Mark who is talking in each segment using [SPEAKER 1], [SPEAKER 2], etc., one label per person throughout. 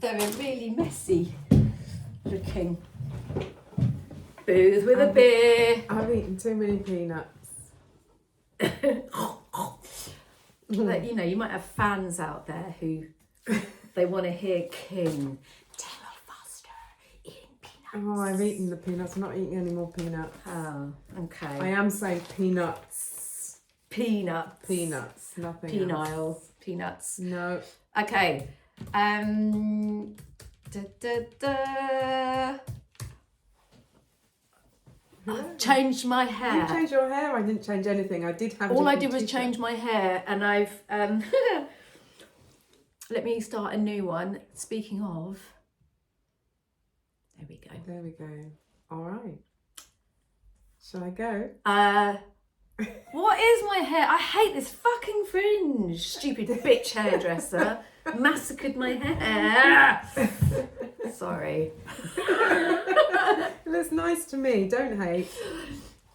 [SPEAKER 1] they're a really messy looking booth with a beer.
[SPEAKER 2] I've eaten too many peanuts.
[SPEAKER 1] But, you know, you might have fans out there who they want to hear King tell her faster eating peanuts.
[SPEAKER 2] Oh, I've eaten the peanuts. I'm not eating any more peanuts.
[SPEAKER 1] Oh, okay.
[SPEAKER 2] I am saying peanuts.
[SPEAKER 1] Peanuts.
[SPEAKER 2] Peanuts. Nothing
[SPEAKER 1] Penile.
[SPEAKER 2] else.
[SPEAKER 1] Peanuts.
[SPEAKER 2] No.
[SPEAKER 1] Okay. I've changed my hair.
[SPEAKER 2] You changed your hair? I didn't change anything. I did have.
[SPEAKER 1] All I did was change my hair, and I've let me start a new one. Speaking of, there we go.
[SPEAKER 2] There we go. All right. Shall I go?
[SPEAKER 1] What is my hair? I hate this fucking fringe. Stupid bitch hairdresser massacred my hair. Sorry.
[SPEAKER 2] It looks nice to me. Don't hate.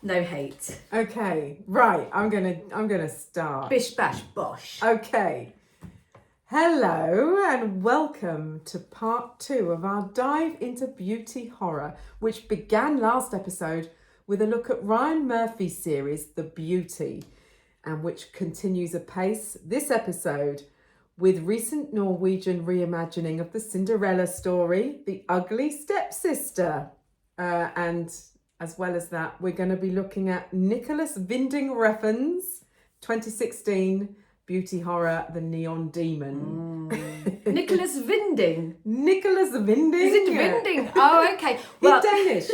[SPEAKER 1] No hate.
[SPEAKER 2] Okay. Right. I'm gonna start.
[SPEAKER 1] Bish bash bosh.
[SPEAKER 2] Okay. Hello and welcome to part 2 of our dive into beauty horror, which began last episode with a look at Ryan Murphy's series, The Beauty, and which continues apace this episode with recent Norwegian reimagining of the Cinderella story, The Ugly StepSister. And as well as that, we're going to be looking at Nicholas Winding Refn's 2016 beauty horror, The Neon Demon.
[SPEAKER 1] Nicholas Winding.
[SPEAKER 2] Nicholas Winding?
[SPEAKER 1] Is it Winding? Oh, okay.
[SPEAKER 2] Well, Danish.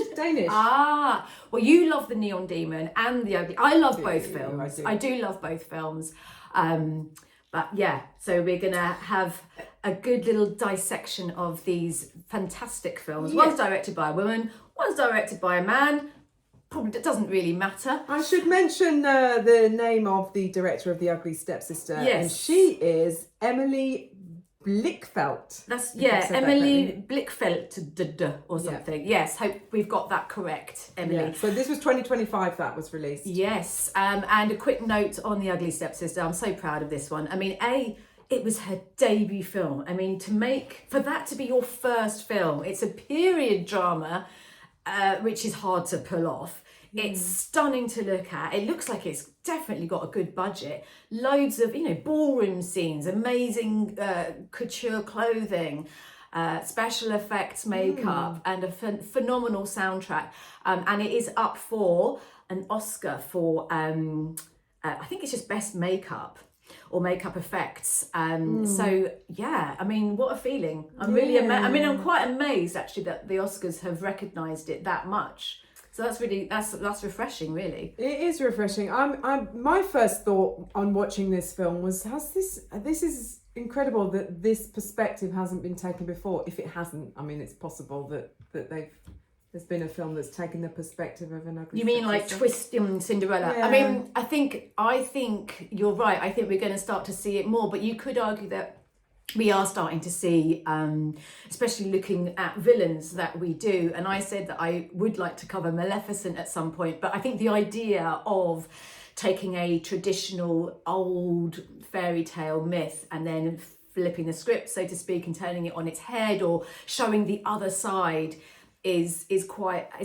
[SPEAKER 1] Ah, well, you love The Neon Demon and The Ugly. I love both
[SPEAKER 2] do,
[SPEAKER 1] films.
[SPEAKER 2] I
[SPEAKER 1] I do love both films. But yeah, so we're going to have a good little dissection of these fantastic films.
[SPEAKER 2] Yeah.
[SPEAKER 1] One's directed by a woman, one's directed by a man. Probably doesn't really matter.
[SPEAKER 2] I should mention the name of the director of The Ugly StepSister.
[SPEAKER 1] Yes.
[SPEAKER 2] And she is Emily Blickfelt.
[SPEAKER 1] That's,
[SPEAKER 2] If I've said that
[SPEAKER 1] Emily Blickfelt or something. Yes, hope we've got that correct, Emily.
[SPEAKER 2] Yeah. So this was 2025 that was released.
[SPEAKER 1] Yes, and a quick note on The Ugly StepSister. I'm so proud of this one. I mean, it was her debut film. I mean, for that to be your first film, it's a period drama, which is hard to pull off. It's stunning to look at. It looks like it's definitely got a good budget. Loads of, ballroom scenes, amazing couture clothing, special effects makeup, and a phenomenal soundtrack. And it is up for an Oscar for, I think it's just best makeup or makeup effects. So yeah, I mean, what a feeling. I'm really I'm quite amazed actually that the Oscars have recognised it that much. So that's refreshing, really.
[SPEAKER 2] It is refreshing. My first thought on watching this film was, this is incredible that this perspective hasn't been taken before. If it hasn't, I mean, it's possible that there's been a film that's taken the perspective of an ugly.
[SPEAKER 1] You mean like twisting Cinderella?
[SPEAKER 2] Yeah.
[SPEAKER 1] I mean, I think you're right. I think we're going to start to see it more, but you could argue that we are starting to see, especially looking at villains, that we do. And I said that I would like to cover Maleficent at some point, but I think the idea of taking a traditional old fairy tale myth and then flipping the script, so to speak, and turning it on its head or showing the other side is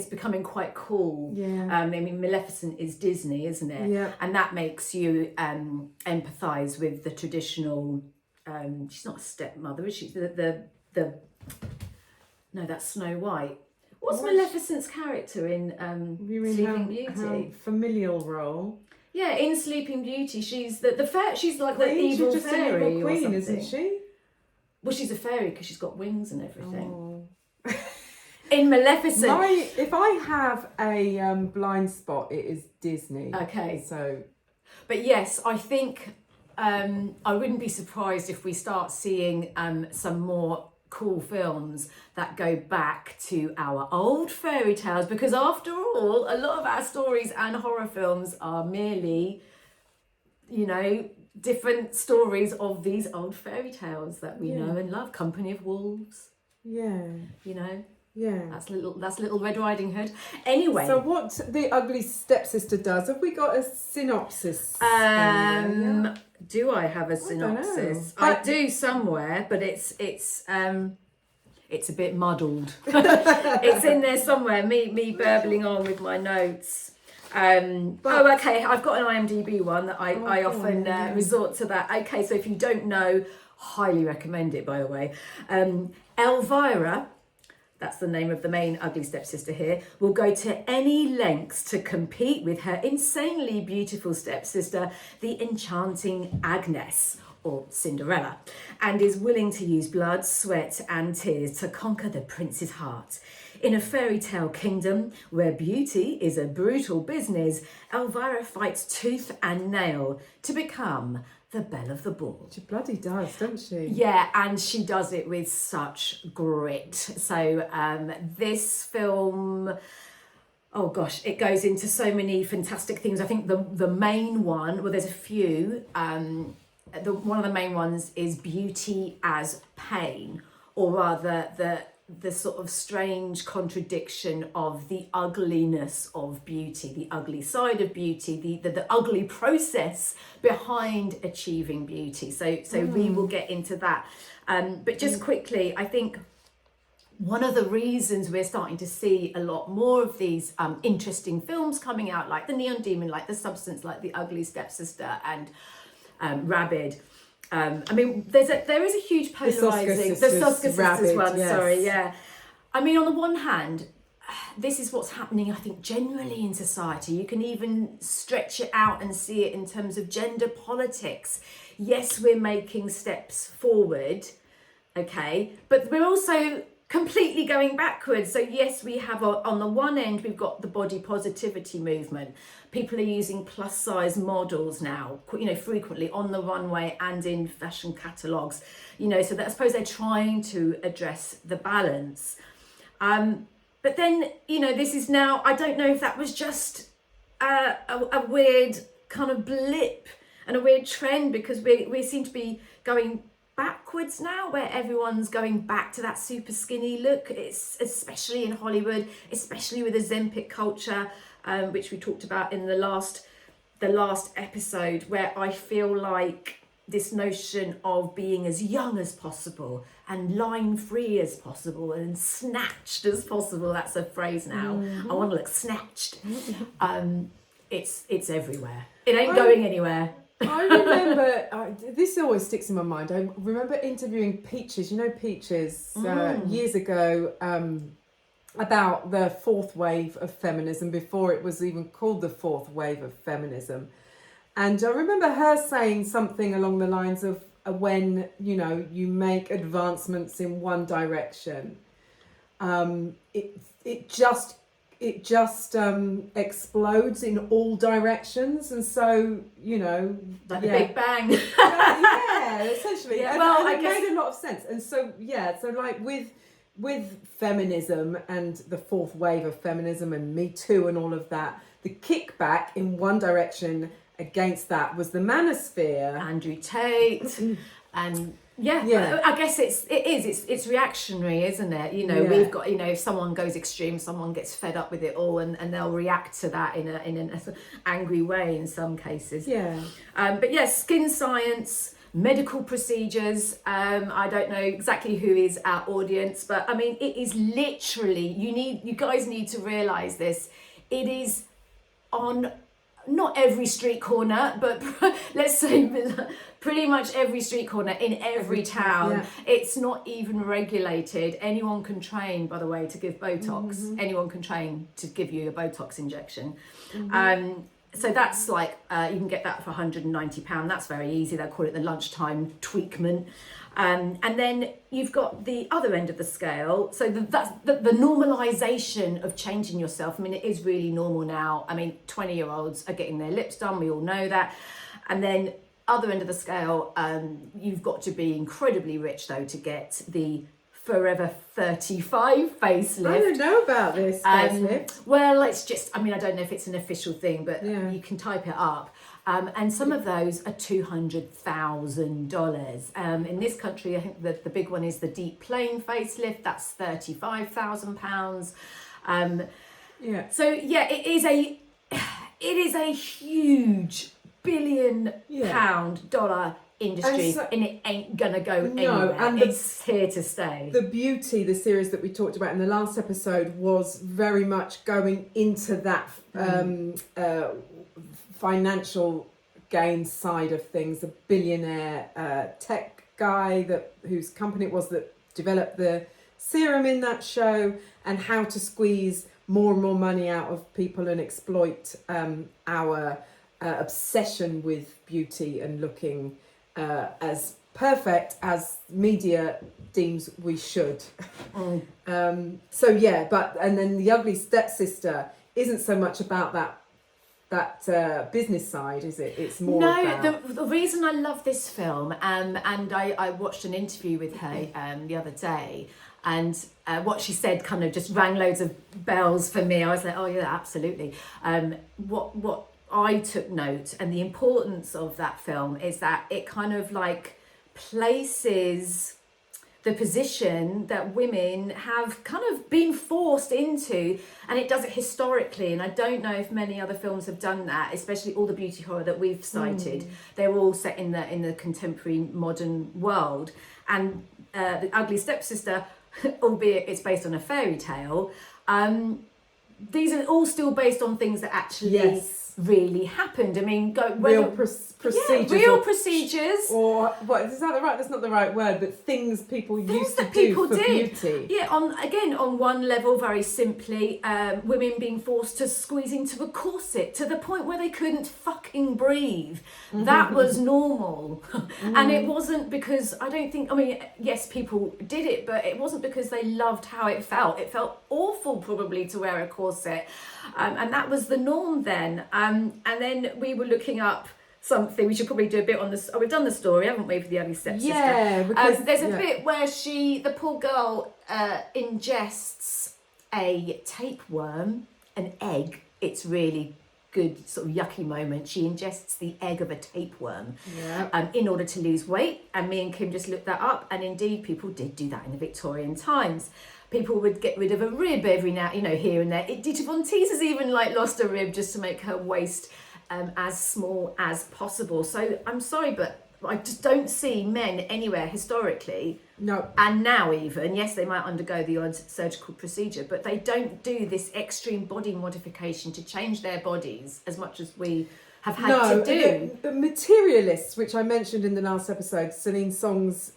[SPEAKER 1] becoming quite cool.
[SPEAKER 2] Yeah.
[SPEAKER 1] I mean, Maleficent is Disney, isn't it?
[SPEAKER 2] Yeah.
[SPEAKER 1] And that makes you empathise with the traditional. She's not a stepmother, is she? No, that's Snow White. What's Maleficent's character in Sleeping Beauty?
[SPEAKER 2] Familial role.
[SPEAKER 1] Yeah, in Sleeping Beauty, she's the fair. She's like the
[SPEAKER 2] Queen,
[SPEAKER 1] evil
[SPEAKER 2] she's just
[SPEAKER 1] fairy
[SPEAKER 2] an evil queen,
[SPEAKER 1] or something.
[SPEAKER 2] isn't she?
[SPEAKER 1] Well, she's a fairy because she's got wings and everything.
[SPEAKER 2] Oh.
[SPEAKER 1] In Maleficent.
[SPEAKER 2] If I have a blind spot, it is Disney.
[SPEAKER 1] Okay.
[SPEAKER 2] So.
[SPEAKER 1] But yes, I think I wouldn't be surprised if we start seeing some more cool films that go back to our old fairy tales, because after all, a lot of our stories and horror films are merely, different stories of these old fairy tales that we know and love. Company of Wolves.
[SPEAKER 2] Yeah. Yeah.
[SPEAKER 1] That's little Red Riding Hood. Anyway.
[SPEAKER 2] So what The Ugly StepSister does, have we got a synopsis?
[SPEAKER 1] Do I have a synopsis? I do somewhere, but it's it's a bit muddled. It's in there somewhere, me babbling on with my notes. Okay, I've got an IMDb one that I often resort to that. Okay, so if you don't know, highly recommend it, by the way. Elvira, that's the name of the main ugly stepsister here, will go to any lengths to compete with her insanely beautiful stepsister, the enchanting Agnes, or Cinderella, and is willing to use blood, sweat and tears to conquer the prince's heart. In a fairy tale kingdom where beauty is a brutal business, Elvira fights tooth and nail to become the belle of the ball.
[SPEAKER 2] She bloody does, doesn't she?
[SPEAKER 1] Yeah, and she does it with such grit. So this film, oh gosh, it goes into so many fantastic things. I think the main one, well, there's a few. One of the main ones is beauty as pain, or rather the sort of strange contradiction of the ugliness of beauty, the ugly side of beauty, the ugly process behind achieving beauty. So we will get into that. But just quickly, I think one of the reasons we're starting to see a lot more of these interesting films coming out, like The Neon Demon, like The Substance, like The Ugly Stepsister and Rabid. I mean, there is a huge polarising. The Soska Sisters one, yes. Sorry, yeah. I mean, on the one hand, this is what's happening, I think, generally in society. You can even stretch it out and see it in terms of gender politics. Yes, we're making steps forward, okay, but we're also completely going backwards. So yes, we have on the one end, we've got the body positivity movement. People are using plus size models now, frequently on the runway and in fashion catalogues, so that I suppose they're trying to address the balance. But then, this is now, I don't know if that was just a weird kind of blip and a weird trend, because we seem to be going backwards now, where everyone's going back to that super skinny look. It's especially in Hollywood, especially with the Ozempic culture, which we talked about in the last episode, where I feel like this notion of being as young as possible and line free as possible and snatched as possible, that's a phrase now. Mm-hmm. I want to look snatched. It's everywhere. It ain't going anywhere.
[SPEAKER 2] I remember, this always sticks in my mind, I remember interviewing Peaches, Peaches, years ago, about the fourth wave of feminism, before it was even called the fourth wave of feminism. And I remember her saying something along the lines of when, you make advancements in one direction, it just explodes in all directions, and so
[SPEAKER 1] like the Big Bang.
[SPEAKER 2] Essentially.
[SPEAKER 1] Yeah,
[SPEAKER 2] well, it made a lot of sense. And so like with feminism and the fourth wave of feminism and Me Too and all of that, the kickback in one direction against that was the manosphere,
[SPEAKER 1] Andrew Tate, and I guess it's reactionary, isn't it? We've got, if someone goes extreme, someone gets fed up with it all, and they'll react to that in an angry way in some cases. But yes, skin science, medical procedures. I don't know exactly who is our audience, but I mean, it is literally, you guys need to realize this. It is on not every street corner, but let's say pretty much every street corner in every town. Yeah. It's not even regulated. Anyone can train, by the way, to give Botox. Mm-hmm. Anyone can train to give you a Botox injection. Mm-hmm. So that's like, you can get that for £190. That's very easy. They call it the lunchtime tweakment. And then you've got the other end of the scale. So that's the normalisation of changing yourself. I mean, it is really normal now. I mean, 20-year-olds are getting their lips done. We all know that. And then other end of the scale, you've got to be incredibly rich, though, to get the Forever 35 facelift.
[SPEAKER 2] I don't know about this facelift.
[SPEAKER 1] Well, it's just, I mean, I don't know if it's an official thing, but you can type it up. And some of those are $200,000. In this country, I think the big one is the deep plane facelift. That's £35,000. So it is a huge £1 billion dollar industry, and it ain't gonna go anywhere.
[SPEAKER 2] And
[SPEAKER 1] it's here to stay.
[SPEAKER 2] The Beauty, the series that we talked about in the last episode, was very much going into that financial gain side of things. The billionaire tech guy whose company it was that developed the serum in that show, and how to squeeze more and more money out of people and exploit our obsession with beauty and looking as perfect as media deems we should. And then The Ugly Stepsister isn't so much about that business side, is it? It's more about...
[SPEAKER 1] the reason I love this film, and I watched an interview with her the other day, and what she said kind of just rang loads of bells for me. I was like, oh yeah, absolutely. What I took note, and the importance of that film, is that it kind of like places the position that women have kind of been forced into, and it does it historically, and I don't know if many other films have done that, especially all the beauty horror that we've cited. They're all set in the contemporary modern world, and The Ugly Stepsister, albeit it's based on a fairy tale, these are all still based on things that actually really happened. I mean,
[SPEAKER 2] real procedures.
[SPEAKER 1] Yeah, real procedures.
[SPEAKER 2] Or what is that right? That's not the right word, but things people used to do for beauty.
[SPEAKER 1] Yeah, on one level, very simply, women being forced to squeeze into a corset to the point where they couldn't fucking breathe. That was normal. And it wasn't because, yes, people did it, but it wasn't because they loved how it felt. It felt awful probably to wear a corset. And that was the norm then. And then we were looking up something. We should probably do a bit on this. Oh, we've done the story, haven't we, for The Ugly Stepsister?
[SPEAKER 2] Yeah, because
[SPEAKER 1] there's a bit where the poor girl ingests a tapeworm, an egg. It's really good, sort of yucky moment. She ingests the egg of a tapeworm in order to lose weight. And me and Kim just looked that up, and indeed people did do that in the Victorian times. People would get rid of a rib every now, here and there. Dita Von Teeser's even lost a rib just to make her waist as small as possible. So I'm sorry, but I just don't see men anywhere historically.
[SPEAKER 2] No.
[SPEAKER 1] And now even, yes, they might undergo the odd surgical procedure, but they don't do this extreme body modification to change their bodies as much as we have had to do.
[SPEAKER 2] The Materialists, which I mentioned in the last episode, Celine Song's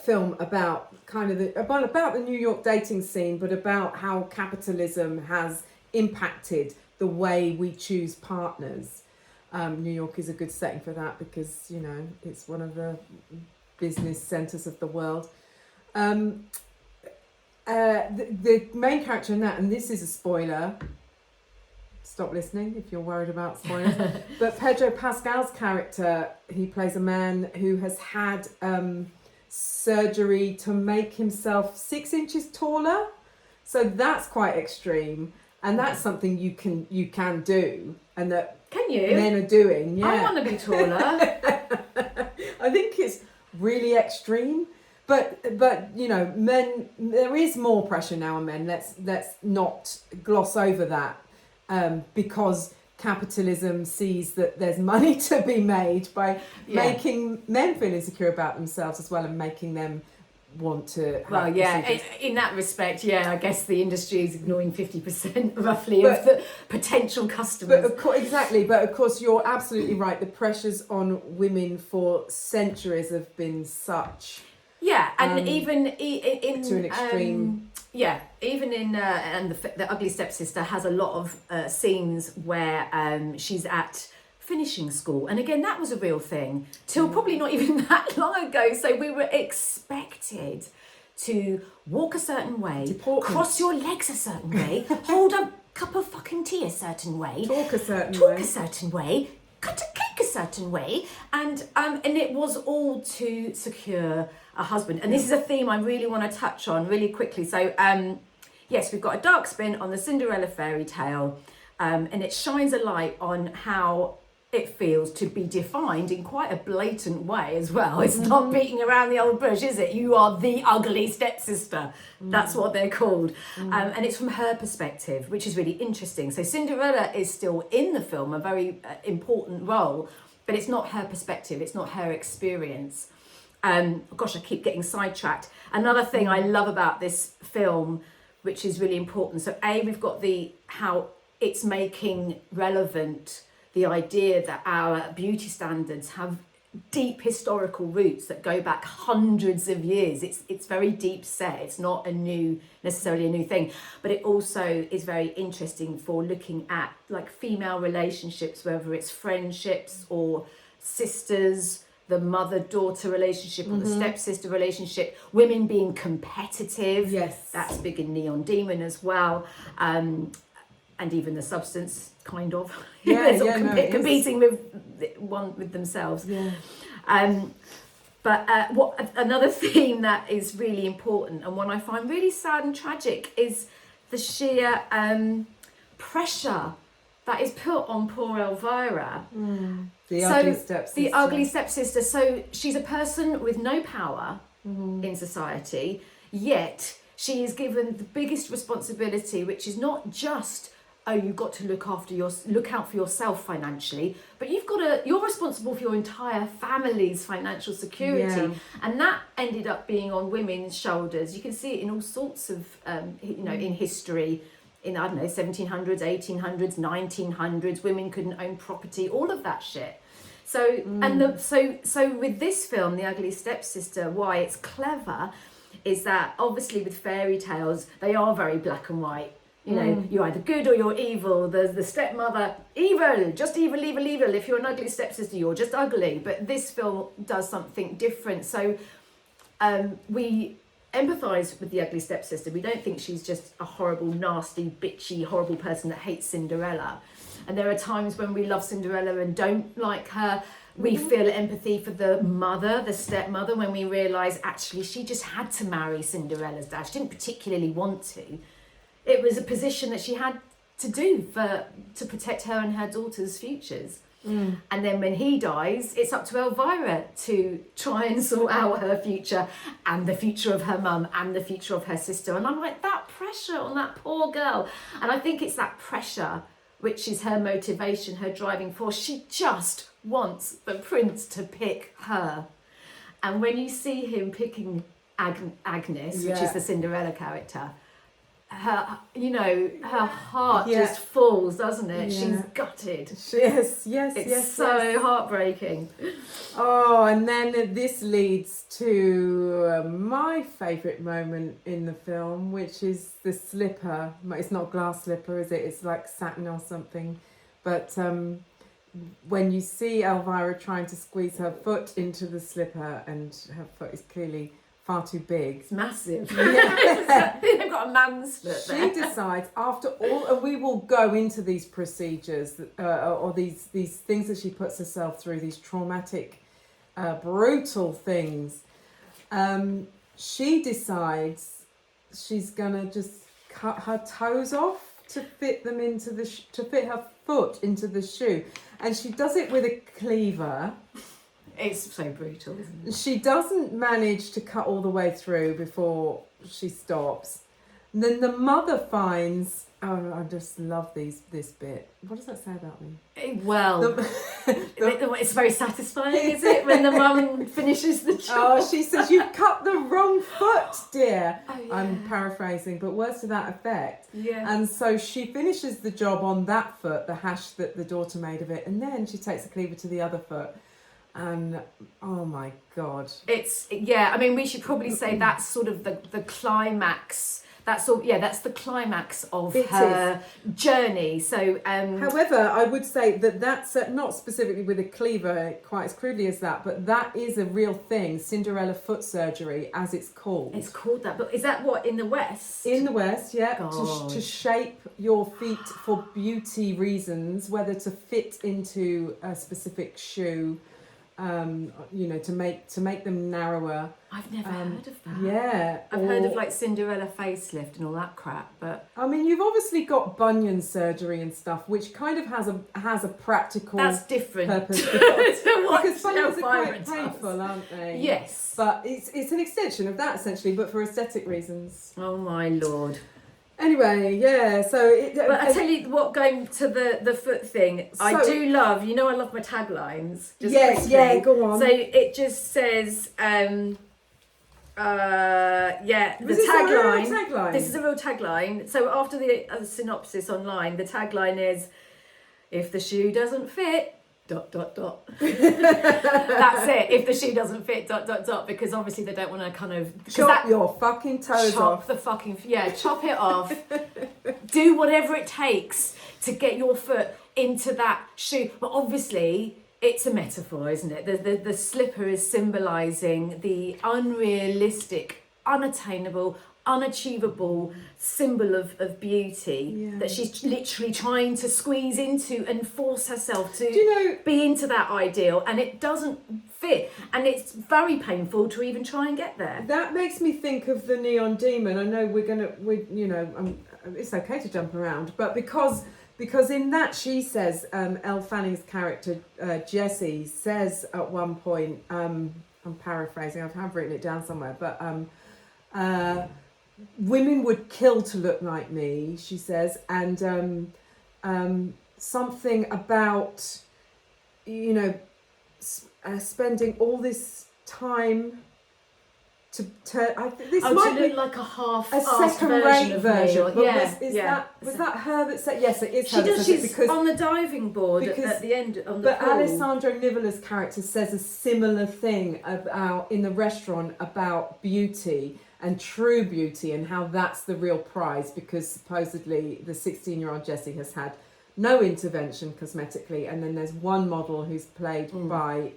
[SPEAKER 2] film about about the New York dating scene, but about how capitalism has impacted the way we choose partners. New York is a good setting for that because it's one of the business centres of the world. The main character in that, and this is a spoiler, stop listening if you're worried about spoilers, but Pedro Pascal's character, he plays a man who has had surgery to make himself 6 inches taller, so that's quite extreme, and that's something you can do, and that men are doing.
[SPEAKER 1] I want to be taller.
[SPEAKER 2] I think it's really extreme, but men, there is more pressure now on men. Let's not gloss over that, because capitalism sees that there's money to be made by making men feel insecure about themselves as well, and making them want to have
[SPEAKER 1] in that respect, I guess the industry is ignoring 50% roughly of the potential customers.
[SPEAKER 2] But of course you're absolutely right, the pressures on women for centuries have been such,
[SPEAKER 1] and even in
[SPEAKER 2] to an extreme.
[SPEAKER 1] Even in and the Ugly Stepsister has a lot of scenes where she's at finishing school, and again that was a real thing till probably not even that long ago. So we were expected to walk a certain way, cross your legs a certain way, hold a cup of fucking tea a certain way,
[SPEAKER 2] talk a certain way,
[SPEAKER 1] cut a cake a certain way, and it was all to secure a husband. And this is a theme I really want to touch on really quickly. So yes, we've got a dark spin on the Cinderella fairy tale, and it shines a light on how it feels to be defined in quite a blatant way as well. It's not beating around the old bush, is it? You are the ugly stepsister. That's what they're called. And it's from her perspective, which is really interesting. So Cinderella is still in the film, a very important role. but it's not her perspective, it's not her experience. Gosh, I keep getting sidetracked. Another thing I love about this film, which is really important. So we've got how it's making relevant the idea that our beauty standards have deep historical roots that go back hundreds of years. It's very deep set. It's not necessarily a new thing, but it also is very interesting for looking at like female relationships, whether it's friendships or sisters, the mother-daughter relationship or the stepsister relationship, women being competitive.
[SPEAKER 2] Yes.
[SPEAKER 1] That's big in Neon Demon as well. And even The Substance, kind of. Competing with themselves.
[SPEAKER 2] Yeah.
[SPEAKER 1] But another theme that is really important and one I find really sad and tragic is the sheer pressure that is put on poor Elvira.
[SPEAKER 2] The ugly stepsister.
[SPEAKER 1] The ugly stepsister. So she's a person with no power in society, yet she is given the biggest responsibility, which is not just, oh, you've got to look out for yourself financially, but you're responsible for your entire family's financial security.
[SPEAKER 2] Yeah.
[SPEAKER 1] And that ended up being on women's shoulders. You can see it in all sorts of, in history. In, I don't know, 1700s, 1800s, 1900s, women couldn't own property, all of that shit. So, so with this film, The Ugly Stepsister, why it's clever is that obviously with fairy tales, they are very black and white. You know, you're either good or you're evil. There's the stepmother, evil, just evil, evil, evil. If you're an ugly stepsister, you're just ugly. But this film does something different. So we empathise with the ugly stepsister. We don't think she's just a horrible, nasty, bitchy, horrible person that hates Cinderella. And there are times when we love Cinderella and don't like her. We feel empathy for the mother, the stepmother, when we realise actually she just had to marry Cinderella's dad. She didn't particularly want to. It was a position that she had to do to protect her and her daughter's futures. And then when he dies, it's up to Elvira to try and sort out her future and the future of her mum and the future of her sister. And I'm like, that pressure on that poor girl. And I think it's that pressure which is her motivation, her driving force. She just wants the prince to pick her. And when you see him picking Agnes, which is the Cinderella character, her heart just falls, doesn't it?
[SPEAKER 2] Yeah.
[SPEAKER 1] She's gutted.
[SPEAKER 2] It's
[SPEAKER 1] so heartbreaking.
[SPEAKER 2] Oh, and then this leads to my favourite moment in the film, which is the slipper. It's not a glass slipper, is it? It's like satin or something. But when you see Elvira trying to squeeze her foot into the slipper, and her foot is clearly far too big.
[SPEAKER 1] It's massive. Yeah. They've got a man's foot there.
[SPEAKER 2] She decides, after all, and we will go into these procedures or these things that she puts herself through, these traumatic, brutal things. She decides she's gonna just cut her toes off to fit them into to fit her foot into the shoe, and she does it with a cleaver.
[SPEAKER 1] It's so brutal, isn't it?
[SPEAKER 2] She doesn't manage to cut all the way through before she stops. And then the mother finds, oh, I just love this bit. What does that say about me?
[SPEAKER 1] Well, it's very satisfying, is it, when the mum finishes the job?
[SPEAKER 2] Oh, she says, "You cut the wrong foot, dear."
[SPEAKER 1] Oh, yeah.
[SPEAKER 2] I'm paraphrasing, but words to that effect.
[SPEAKER 1] Yeah.
[SPEAKER 2] And so she finishes the job on that foot, the hash that the daughter made of it, and then she takes a cleaver to the other foot. And oh my God.
[SPEAKER 1] I mean, we should probably say that's sort of the climax. That's the climax of her journey. So,
[SPEAKER 2] however, I would say that's not specifically with a cleaver, quite as crudely as that, but that is a real thing. Cinderella foot surgery, as it's called.
[SPEAKER 1] It's called that, but is that what in the West?
[SPEAKER 2] In the West, yeah,
[SPEAKER 1] God.
[SPEAKER 2] to shape your feet for beauty reasons, whether to fit into a specific shoe. To make them narrower.
[SPEAKER 1] I've never heard of that.
[SPEAKER 2] Yeah.
[SPEAKER 1] I've heard of like Cinderella facelift and all that crap, but
[SPEAKER 2] I mean, you've obviously got bunion surgery and stuff, which kind of has a practical
[SPEAKER 1] that's different
[SPEAKER 2] purpose
[SPEAKER 1] because
[SPEAKER 2] bunions are quite painful, aren't they?
[SPEAKER 1] Yes.
[SPEAKER 2] But it's an extension of that essentially, but for aesthetic reasons.
[SPEAKER 1] Oh my Lord.
[SPEAKER 2] Anyway, yeah. So
[SPEAKER 1] But I tell you what, going to the foot thing, I do love. You know, I love my taglines.
[SPEAKER 2] Yes,
[SPEAKER 1] quickly.
[SPEAKER 2] yeah. Go on.
[SPEAKER 1] So it just says, the tagline. This is a real tagline. So after the synopsis online, the tagline is, "If the shoe doesn't fit." ... That's it. If the shoe doesn't fit ... Because obviously they don't want to kind of
[SPEAKER 2] chop your fucking toes off.
[SPEAKER 1] Chop the fucking chop it off. Do whatever it takes to get your foot into that shoe. But obviously it's a metaphor, isn't it? The slipper is symbolising the unrealistic, unattainable, unachievable symbol of beauty that she's literally trying to squeeze into and force herself to be into that ideal, and it doesn't fit, and it's very painful to even try and get there.
[SPEAKER 2] That makes me think of the Neon Demon. I know it's okay to jump around, but because in that she says, Elle Fanning's character Jessie says at one point, I'm paraphrasing, I've written it down somewhere, but women would kill to look like me, she says, and something about spending all this time to
[SPEAKER 1] look like a
[SPEAKER 2] second-rate version.
[SPEAKER 1] Was
[SPEAKER 2] that her that said? Yes, it is.
[SPEAKER 1] She does. She's on the diving board at the end on the pool.
[SPEAKER 2] Alessandro Nivola's character says a similar thing in the restaurant about beauty and true beauty, and how that's the real prize, because supposedly the 16-year-old Jessie has had no intervention cosmetically, and then there's one model who's played by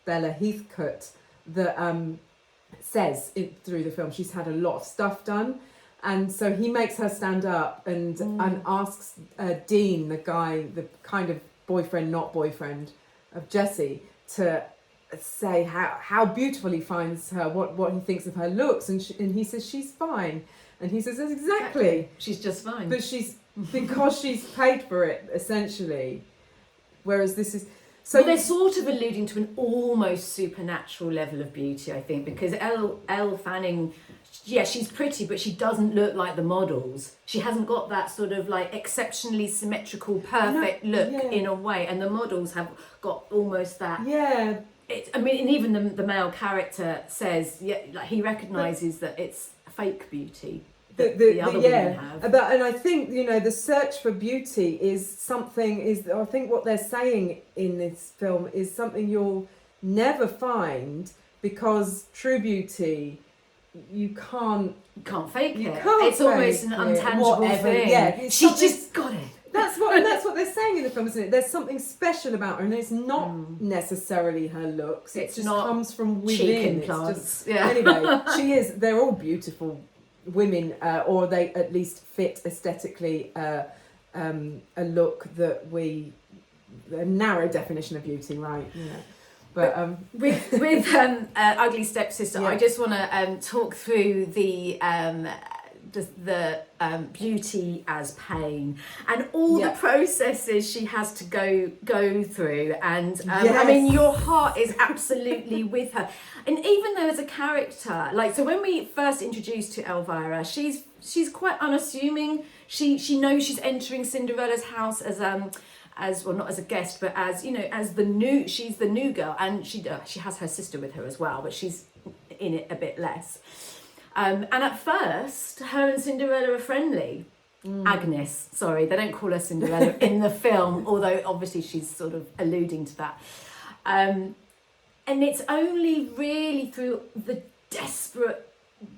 [SPEAKER 2] Bella Heathcote that says through the film she's had a lot of stuff done, and so he makes her stand up and asks Dean, the kind of boyfriend not boyfriend of Jessie, to say how beautiful he finds her, what he thinks of her looks, and he says she's fine, and he says exactly
[SPEAKER 1] she's just fine,
[SPEAKER 2] but she's because she's paid for it essentially, whereas this is so
[SPEAKER 1] they're sort of alluding to an almost supernatural level of beauty, I think, because Elle Fanning, she's pretty, but she doesn't look like the models. She hasn't got that sort of like exceptionally symmetrical, perfect look in a way, and the models have got almost that.
[SPEAKER 2] Yeah.
[SPEAKER 1] And even the male character says, he recognises that it's fake beauty that the other women have.
[SPEAKER 2] And I think, the search for beauty I think what they're saying in this film is something you'll never find, because true beauty, you can't fake it.
[SPEAKER 1] It's almost an untangible thing.
[SPEAKER 2] Yeah,
[SPEAKER 1] she's just got it.
[SPEAKER 2] That's what they're saying in the film, isn't it? There's something special about her, and it's not necessarily her looks. It just comes from within.
[SPEAKER 1] Cheek implants.
[SPEAKER 2] Anyway, she is. They're all beautiful women, or they at least fit aesthetically a look that a narrow definition of beauty, right? But
[SPEAKER 1] with Ugly Stepsister, I just want to talk through the beauty as pain and all the processes she has to go through, and your heart is absolutely with her. And even though as a character, so when we first introduced to Elvira, she's quite unassuming. She knows she's entering Cinderella's house as well, not as a guest, but as she's the new girl, and she has her sister with her as well, but she's in it a bit less. And at first, her and Cinderella are friendly. Agnes, sorry, they don't call her Cinderella in the film, although obviously she's sort of alluding to that. And it's only really through the desperate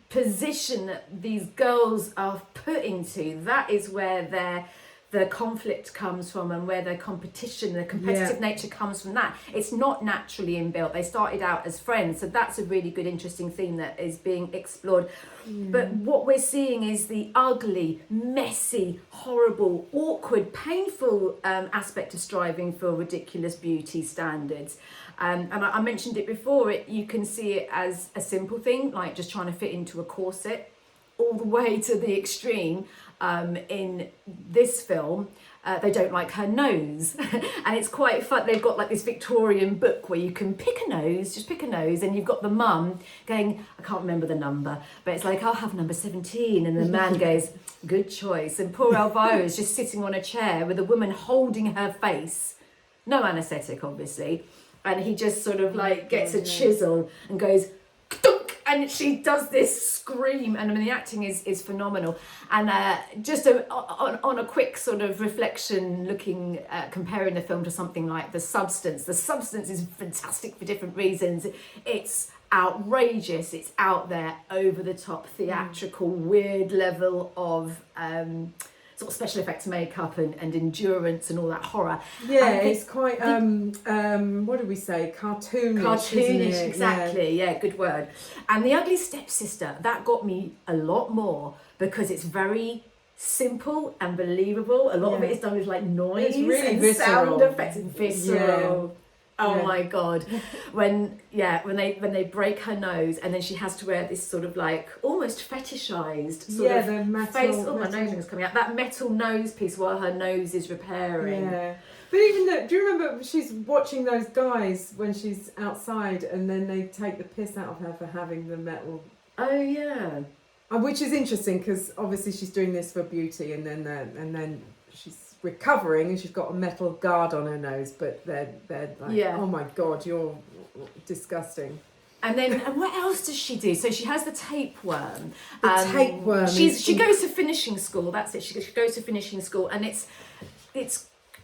[SPEAKER 1] position that these girls are put into, that is where the conflict comes from, and where their competitive nature comes from that. It's not naturally inbuilt. They started out as friends, so that's a really good, interesting theme that is being explored. But what we're seeing is the ugly, messy, horrible, awkward, painful aspect of striving for ridiculous beauty standards. And I mentioned it before, you can see it as a simple thing, like just trying to fit into a corset, all the way to the extreme in this film, they don't like her nose. And it's quite fun. They've got like this Victorian book where you can pick a nose, just pick a nose, and you've got the mum going, I can't remember the number, but it's like, I'll have number 17. And the man goes, good choice. And poor Elvira is just sitting on a chair with a woman holding her face. No anaesthetic, obviously. And he just sort of like gets a chisel and goes, dunk, and she does this scream. And I mean, the acting is phenomenal. And on a quick sort of reflection, looking, comparing the film to something like The Substance. The Substance is fantastic for different reasons. It's outrageous, it's out there, over the top, theatrical, weird level of sort of special effects, makeup and endurance and all that horror.
[SPEAKER 2] Yeah, it's quite what do we say? Cartoonish, isn't it?
[SPEAKER 1] Exactly. Yeah, good word. And The Ugly Stepsister, that got me a lot more because it's very simple and believable. A lot of it is done with like noise
[SPEAKER 2] really
[SPEAKER 1] and
[SPEAKER 2] visceral.
[SPEAKER 1] sound effects. Visceral. Oh my god, when they break her nose and then she has to wear this sort of like almost fetishized sort of
[SPEAKER 2] the metal,
[SPEAKER 1] face. Oh, my nose is coming out. That metal nose piece while her nose is repairing.
[SPEAKER 2] Yeah, but even though, do you remember she's watching those guys when she's outside and then they take the piss out of her for having the metal?
[SPEAKER 1] Oh yeah.
[SPEAKER 2] Which is interesting because obviously she's doing this for beauty, and then she's recovering and she's got a metal guard on her nose, but they're like, oh my god, you're disgusting.
[SPEAKER 1] And what else does she do? So she has the tapeworm.
[SPEAKER 2] Tapeworm.
[SPEAKER 1] She goes to finishing school. That's it. She goes to finishing school, and it's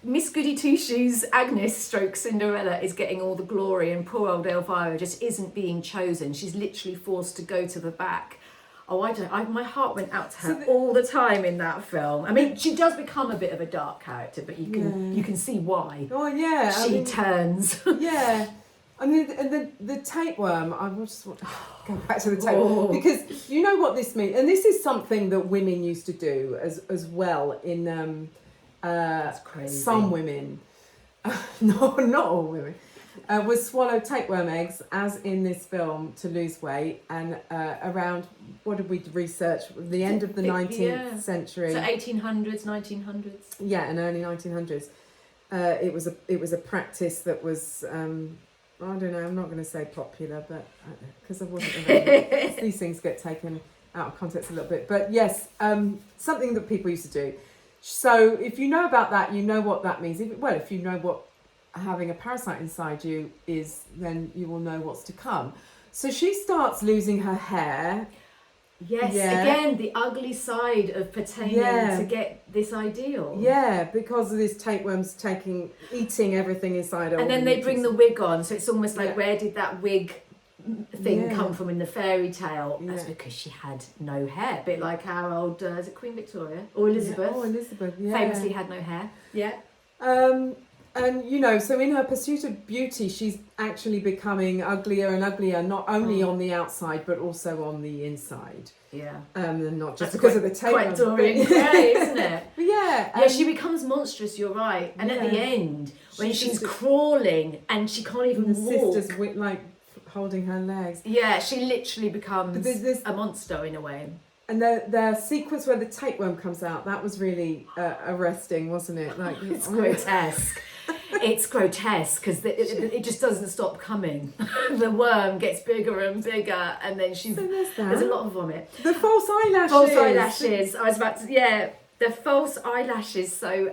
[SPEAKER 1] Miss Goody Two Shoes, Agnes stroke Cinderella, is getting all the glory, and poor old Elvira just isn't being chosen. She's literally forced to go to the back. Oh, my heart went out to her all the time in that film. I mean, she does become a bit of a dark character, but you can see why.
[SPEAKER 2] Oh yeah,
[SPEAKER 1] she turns.
[SPEAKER 2] Yeah, I mean, the tapeworm. I just want to go back to the tapeworm because you know what this means, and this is something that women used to do as well in
[SPEAKER 1] That's crazy.
[SPEAKER 2] Some women, not all women. Would swallow tapeworm eggs, as in this film, to lose weight, and around, what did we research? The end of the 19th century.
[SPEAKER 1] So 1800s, 1900s.
[SPEAKER 2] Yeah, and early 1900s. It was a practice that was, I don't know, I'm not going to say popular, but because I wasn't around. These things get taken out of context a little bit. But yes, something that people used to do. So if you know about that, you know what that means. If you know what having a parasite inside you is, then you will know what's to come. So she starts losing her hair.
[SPEAKER 1] Yes, again, the ugly side of pertaining to get this ideal.
[SPEAKER 2] Yeah, because of this tapeworm's eating everything inside her.
[SPEAKER 1] And then they bring the wig on, so it's almost like, where did that wig thing come from in the fairy tale? That's because she had no hair. A bit like our old, is it Queen Victoria? Or Elizabeth?
[SPEAKER 2] Yeah. Oh, Elizabeth, yeah.
[SPEAKER 1] Famously had no hair. Yeah.
[SPEAKER 2] And, you know, so in her pursuit of beauty, she's actually becoming uglier and uglier, not only on the outside, but also on the inside.
[SPEAKER 1] Yeah.
[SPEAKER 2] And not just because of the tapeworm.
[SPEAKER 1] Quite Dorian Gray, isn't it?
[SPEAKER 2] But yeah.
[SPEAKER 1] Yeah, she becomes monstrous, you're right. And at the end, when she's crawling and she can't even walk.
[SPEAKER 2] Sisters with, like, holding her legs.
[SPEAKER 1] Yeah, she literally becomes a monster in a way.
[SPEAKER 2] And the sequence where the tapeworm comes out, that was really arresting, wasn't it? Like,
[SPEAKER 1] it's grotesque. It's grotesque because it just doesn't stop coming. The worm gets bigger and bigger, and then there's a lot of vomit.
[SPEAKER 2] The false eyelashes.
[SPEAKER 1] False eyelashes. I was about to, the false eyelashes. So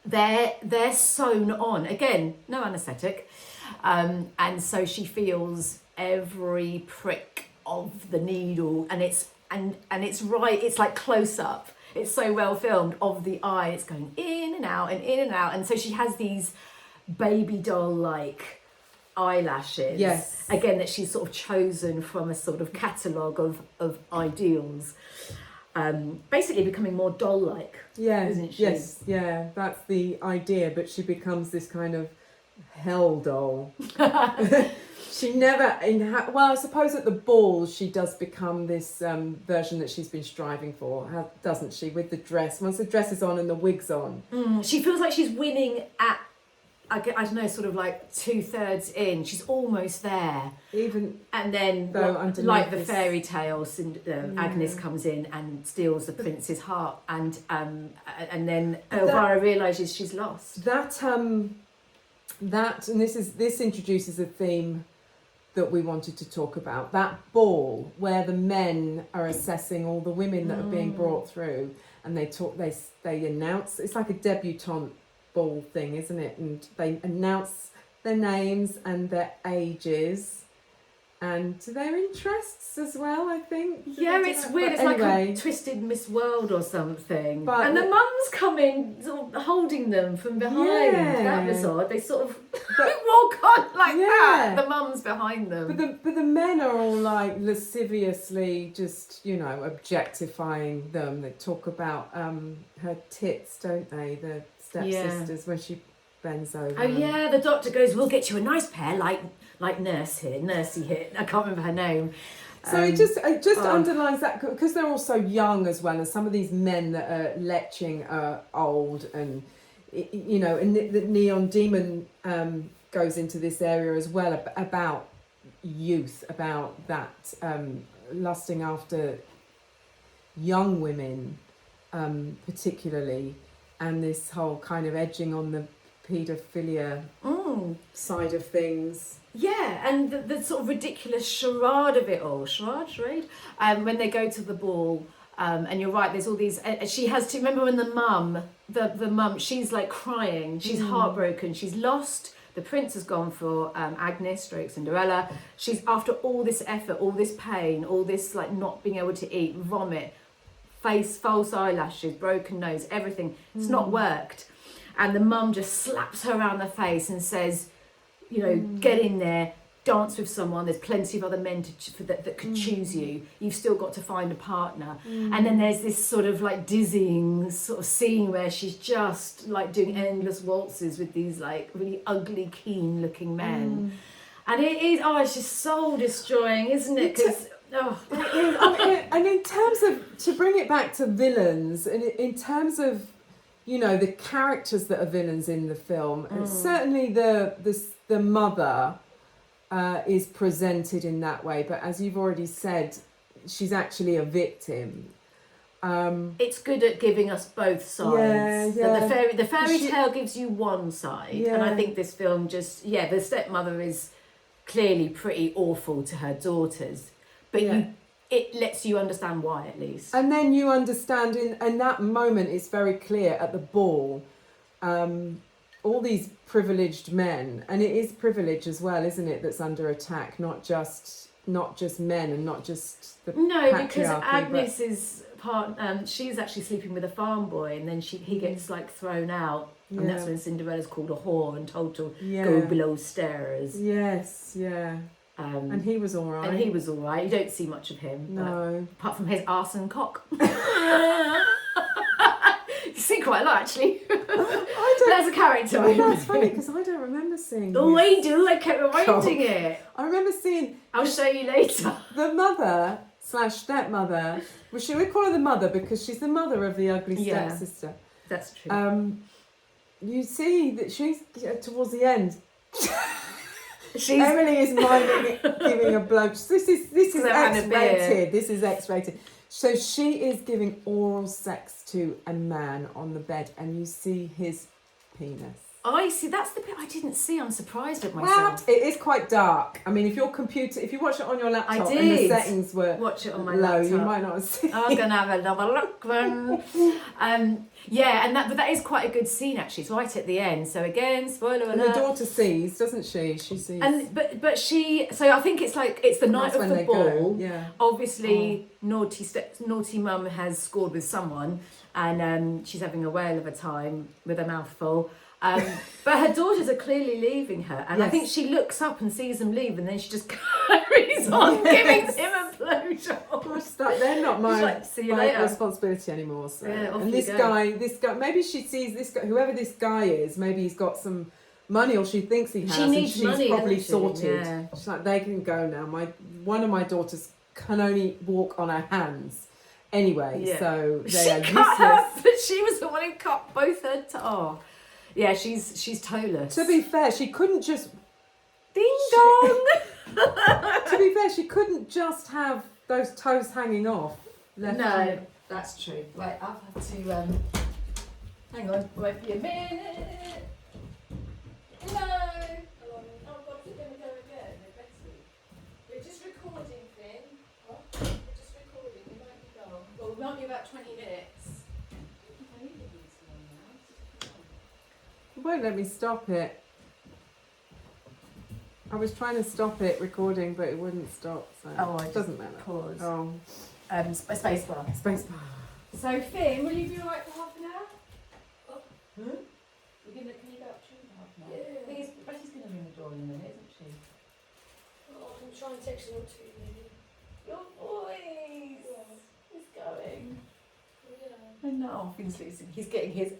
[SPEAKER 1] they're sewn on. Again, no anaesthetic. And so she feels every prick of the needle, and it's right. It's like close up. It's so well filmed of the eye. It's going in and out and in and out. And so she has these baby doll like eyelashes.
[SPEAKER 2] Yes.
[SPEAKER 1] Again, that she's sort of chosen from a sort of catalogue of ideals. Basically becoming more doll like.
[SPEAKER 2] Yeah.
[SPEAKER 1] Isn't she?
[SPEAKER 2] Yes. Yeah. That's the idea. But she becomes this kind of hell doll. She never, I suppose at the ball she does become this version that she's been striving for, doesn't she? With the dress, once the dress is on and the wig's on,
[SPEAKER 1] she feels like she's winning at I don't know, sort of like 2/3 in, she's almost there.
[SPEAKER 2] Even
[SPEAKER 1] And then,
[SPEAKER 2] though
[SPEAKER 1] like the
[SPEAKER 2] this...
[SPEAKER 1] fairy tale, Agnes comes in and steals the prince's heart, and then Elvira realises she's lost.
[SPEAKER 2] That and this introduces a theme that we wanted to talk about. That ball where the men are assessing all the women that are being brought through, and they announce, it's like a debutante ball thing, isn't it? And they announce their names and their ages and their interests as well, I think.
[SPEAKER 1] Yeah, it's weird. It's like a twisted Miss World or something.
[SPEAKER 2] But
[SPEAKER 1] and the mums come in, sort of holding them from behind.
[SPEAKER 2] Yeah.
[SPEAKER 1] That was odd. They sort of walk on like that. The mums behind them.
[SPEAKER 2] But the men are all like lasciviously just, objectifying them. They talk about her tits, don't they? The stepsisters, when she bends over.
[SPEAKER 1] Oh yeah, the doctor goes, "We'll get you a nice pair, like Nursey here. I can't remember her name."
[SPEAKER 2] So it just underlines that, because they're all so young as well, and some of these men that are leching are old, and and the Neon Demon goes into this area as well about youth, about that lusting after young women, particularly, and this whole kind of edging on the paedophilia side of things.
[SPEAKER 1] Yeah, and the sort of ridiculous charade of it all. Charade? When they go to the ball, and you're right, there's all these... she has to... Remember when the mum, she's like crying. She's heartbroken. She's lost. The prince has gone for Agnes, stroke Cinderella. She's, after all this effort, all this pain, all this like not being able to eat, vomit, false eyelashes, broken nose, everything. It's not worked. And the mum just slaps her around the face and says, get in there, dance with someone. There's plenty of other men that could choose you. You've still got to find a partner. And then there's this sort of like dizzying sort of scene where she's just like doing endless waltzes with these like really ugly, keen looking men. And it is, it's just soul destroying, isn't it? Because...
[SPEAKER 2] and in terms of, to bring it back to villains, and in terms of, the characters that are villains in the film, certainly the mother is presented in that way, but as you've already said, she's actually a victim.
[SPEAKER 1] It's good at giving us both sides.
[SPEAKER 2] Yeah.
[SPEAKER 1] The fairy tale gives you one side, and I think this film just, the stepmother is clearly pretty awful to her daughters, but it lets you understand why, at least.
[SPEAKER 2] And then you understand in that moment, it's very clear at the ball, all these privileged men, and it is privilege as well, isn't it, that's under attack, not just men and not just the patriarchy.
[SPEAKER 1] Because Agnes is she's actually sleeping with a farm boy, and then he gets like thrown out, and that's when Cinderella's called a whore and told to go below stairs.
[SPEAKER 2] Yes, and he was all right.
[SPEAKER 1] You don't see much of him.
[SPEAKER 2] No.
[SPEAKER 1] Apart from his arse and cock. You see quite a lot, actually. There's a character.
[SPEAKER 2] That's funny, because I don't remember seeing
[SPEAKER 1] I do. I kept reminding it.
[SPEAKER 2] I remember seeing...
[SPEAKER 1] I'll show you later.
[SPEAKER 2] The mother/stepmother. Well, we call her the mother because she's the mother of the ugly stepsister.
[SPEAKER 1] That's true.
[SPEAKER 2] You see that she's, towards the end... Emily is minding giving a blow. This is X-rated. This is X-rated. So she is giving oral sex to a man on the bed, and you see his penis.
[SPEAKER 1] I see. That's the bit I didn't see. I'm surprised at myself.
[SPEAKER 2] Well, it is quite dark. I mean, if you watch it on your laptop and the settings were
[SPEAKER 1] watch it on my
[SPEAKER 2] low,
[SPEAKER 1] laptop,
[SPEAKER 2] you might not have seen.
[SPEAKER 1] I'm gonna have another look then. But that is quite a good scene actually. It's right at the end. So again, spoiler alert.
[SPEAKER 2] And the daughter sees, doesn't she? She sees.
[SPEAKER 1] And but she. So I think it's the night of the ball.
[SPEAKER 2] Yeah.
[SPEAKER 1] Obviously, naughty mum has scored with someone, and she's having a whale of a time with a mouthful. But her daughters are clearly leaving her, and I think she looks up and sees them leave, and then she just carries on giving him a blowjob.
[SPEAKER 2] They're not my
[SPEAKER 1] later.
[SPEAKER 2] responsibility anymore. So.
[SPEAKER 1] Yeah,
[SPEAKER 2] and this guy, maybe she sees this guy, whoever this guy is, maybe he's got some money, or she thinks he has.
[SPEAKER 1] She needs
[SPEAKER 2] and
[SPEAKER 1] money,
[SPEAKER 2] she's probably
[SPEAKER 1] she?
[SPEAKER 2] sorted.
[SPEAKER 1] Yeah.
[SPEAKER 2] She's like, they can go now. One of my daughters can only walk on her hands. Anyway, so they are useless.
[SPEAKER 1] But she was the one who cut both her Yeah, she's toeless.
[SPEAKER 2] To be fair, she couldn't just...
[SPEAKER 1] Ding dong!
[SPEAKER 2] To be fair, she couldn't just have those toes hanging off.
[SPEAKER 1] No, that's true. Right, I'll have to, hang on, wait for a minute. No! Oh God, it's going to go again. We're just recording, Finn. What? We're just recording. We might be gone. Well, we might be about 20 minutes. I need to do this one now.
[SPEAKER 2] It won't let me stop it. I was trying to stop it recording, but it wouldn't stop, so it doesn't matter.
[SPEAKER 1] Pause.
[SPEAKER 2] Oh.
[SPEAKER 1] Space bar.
[SPEAKER 2] Space bar.
[SPEAKER 1] So, Finn, will you be alright for half an hour? Huh? Can you go up to half an hour? Yeah. Betty's going to ring the door in a minute, isn't she?
[SPEAKER 3] I can try and text him to maybe.
[SPEAKER 1] Your voice is going.
[SPEAKER 3] Yeah.
[SPEAKER 1] I know, Finn's losing. He's getting his.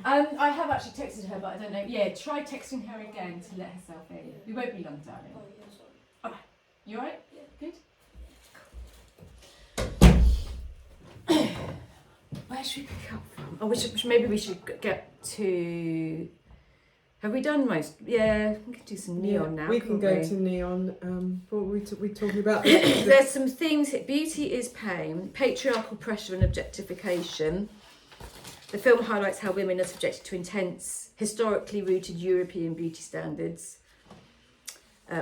[SPEAKER 1] I have actually texted her, but I don't know. Yeah, try texting her again to let herself in. We won't be long, darling.
[SPEAKER 3] Oh, yeah, sorry.
[SPEAKER 1] You alright?
[SPEAKER 3] Yeah.
[SPEAKER 1] Good. Where should we pick up from? Oh, maybe we should get to. Have we done most? Yeah, we can do some neon now.
[SPEAKER 2] We can go to neon. What were we talking about?
[SPEAKER 1] There's some themes here. Beauty is pain, patriarchal pressure and objectification. The film highlights how women are subjected to intense, historically rooted European beauty standards.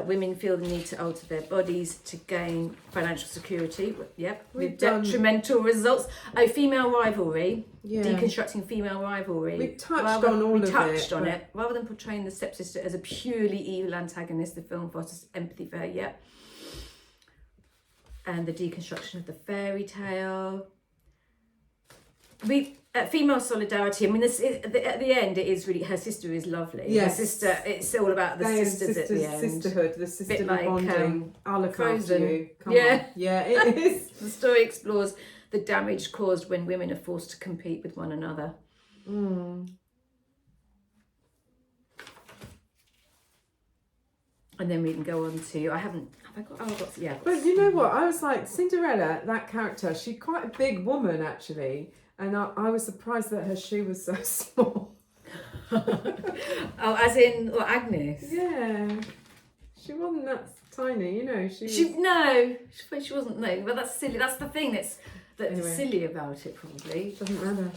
[SPEAKER 1] Women feel the need to alter their bodies to gain financial security. Yep, with detrimental results. Oh, female rivalry.
[SPEAKER 2] Yeah.
[SPEAKER 1] Deconstructing female rivalry.
[SPEAKER 2] We touched on
[SPEAKER 1] it. Rather than portraying the stepsister as a purely evil antagonist, the film fosters empathy for her. Yep. And the deconstruction of the fairy tale. Female solidarity. I mean, at the end, it is really, her sister is lovely.
[SPEAKER 2] Yes.
[SPEAKER 1] Her sister. It's all about the sisters at the end.
[SPEAKER 2] Sisterhood, the sisterly
[SPEAKER 1] like,
[SPEAKER 2] bonding. I'll look
[SPEAKER 1] Frozen.
[SPEAKER 2] after you. Come
[SPEAKER 1] Yeah.
[SPEAKER 2] on. Yeah, it is.
[SPEAKER 1] The story explores the damage caused when women are forced to compete with one another.
[SPEAKER 2] Mm.
[SPEAKER 1] And then we can go on to, yeah.
[SPEAKER 2] But you know what? I was like, Cinderella, that character, she's quite a big woman, actually. And I was surprised that her shoe was so small.
[SPEAKER 1] Oh, as in, or Agnes?
[SPEAKER 2] Yeah. She wasn't that tiny, you know. She
[SPEAKER 1] wasn't, no, but that's silly. That's the thing that's
[SPEAKER 2] Anyway.
[SPEAKER 1] silly about it, probably.
[SPEAKER 2] Doesn't matter.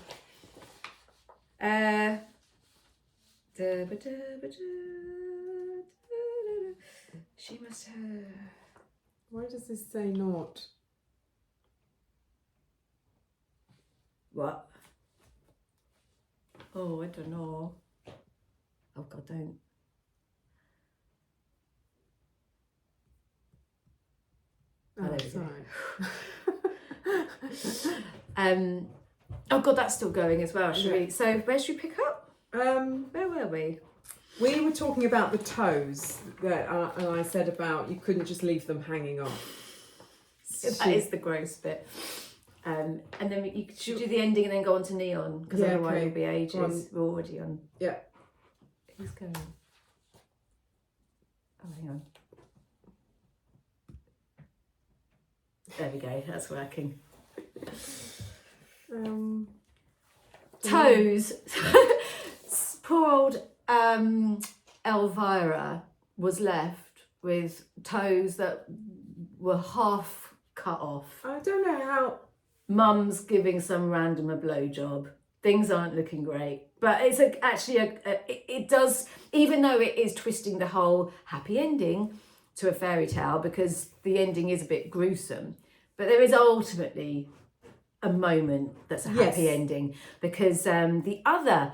[SPEAKER 1] She must have.
[SPEAKER 2] Why does this say not?
[SPEAKER 1] What? Oh, I don't know. Oh God, don't.
[SPEAKER 2] Oh,
[SPEAKER 1] there we go.
[SPEAKER 2] sorry.
[SPEAKER 1] Oh God, that's still going as well. Should
[SPEAKER 2] Yeah.
[SPEAKER 1] we? So where should we pick up? Where were we?
[SPEAKER 2] We were talking about the toes that and I said about you couldn't just leave them hanging off.
[SPEAKER 1] That is the gross bit. And then you should do the ending and then go on to neon because otherwise it'll be ages. We're already on.
[SPEAKER 2] Yeah.
[SPEAKER 1] Who's going? Oh, hang on. There we go. That's working. Toes. Poor old Elvira was left with toes that were half cut off.
[SPEAKER 2] I don't know how.
[SPEAKER 1] Mum's giving some random a blowjob. Things aren't looking great, but it's it does, even though it is twisting the whole happy ending to a fairy tale because the ending is a bit gruesome, but there is ultimately a moment that's a happy ending because the other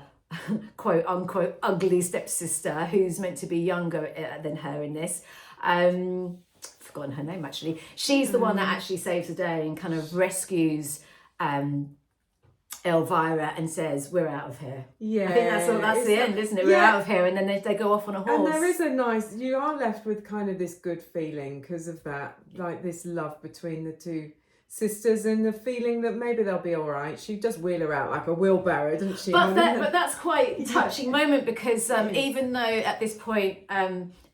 [SPEAKER 1] quote unquote ugly stepsister who's meant to be younger than her in this, forgotten her name actually, she's the one that actually saves the day and kind of rescues Elvira and says we're out of here.
[SPEAKER 2] Yeah,
[SPEAKER 1] I think that's the end, isn't it? We're out of here, and then they go off on a horse.
[SPEAKER 2] And there is you are left with kind of this good feeling because of that, like this love between the two sisters and the feeling that maybe they'll be all right. She does wheel her out like a wheelbarrow, doesn't she?
[SPEAKER 1] But that's quite a touching moment because even though at this point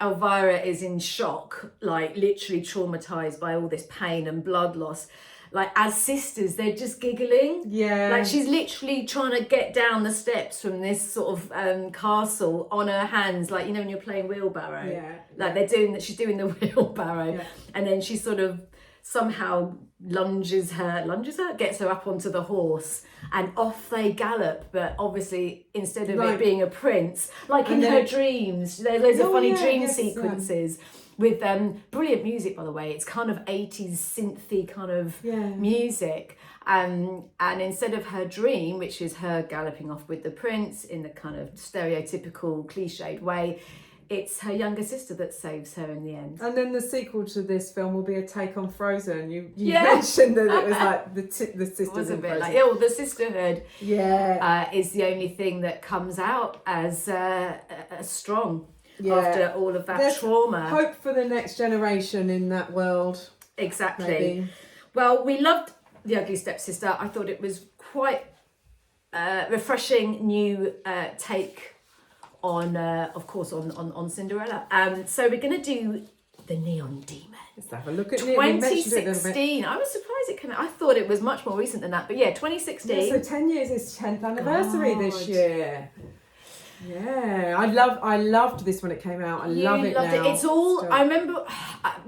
[SPEAKER 1] Elvira is in shock, like literally traumatized by all this pain and blood loss, like as sisters they're just giggling.
[SPEAKER 2] Yeah.
[SPEAKER 1] Like she's literally trying to get down the steps from this sort of castle on her hands, like, you know, when you're playing wheelbarrow.
[SPEAKER 2] Yeah.
[SPEAKER 1] Like they're doing that, she's doing the wheelbarrow.
[SPEAKER 2] Yeah.
[SPEAKER 1] And then she sort of somehow lunges her, gets her up onto the horse, and off they gallop. But obviously, instead of it being a prince, like in her dreams, there's loads of funny dream sequences with brilliant music, by the way. It's kind of 80s synthy kind of music. And instead of her dream, which is her galloping off with the prince in the kind of stereotypical cliched way, it's her younger sister that saves her in the end.
[SPEAKER 2] And then the sequel to this film will be a take on Frozen. You mentioned that it was like the sisters
[SPEAKER 1] It was a
[SPEAKER 2] in
[SPEAKER 1] bit
[SPEAKER 2] Frozen.
[SPEAKER 1] like, the sisterhood is the only thing that comes out as strong after all of that
[SPEAKER 2] There's
[SPEAKER 1] trauma.
[SPEAKER 2] Hope for the next generation in that world.
[SPEAKER 1] Exactly.
[SPEAKER 2] Maybe.
[SPEAKER 1] Well, we loved The Ugly Stepsister. I thought it was quite refreshing new take on, of course, on Cinderella. So we're going to do The Neon Demon.
[SPEAKER 2] Let's have a look at
[SPEAKER 1] 2016. I was surprised it came out. I thought it was much more recent than that. But 2016.
[SPEAKER 2] Yeah, so 10 years is 10th anniversary this year. Yeah, I loved this when it came out. I love it now.
[SPEAKER 1] It's all, still. I remember,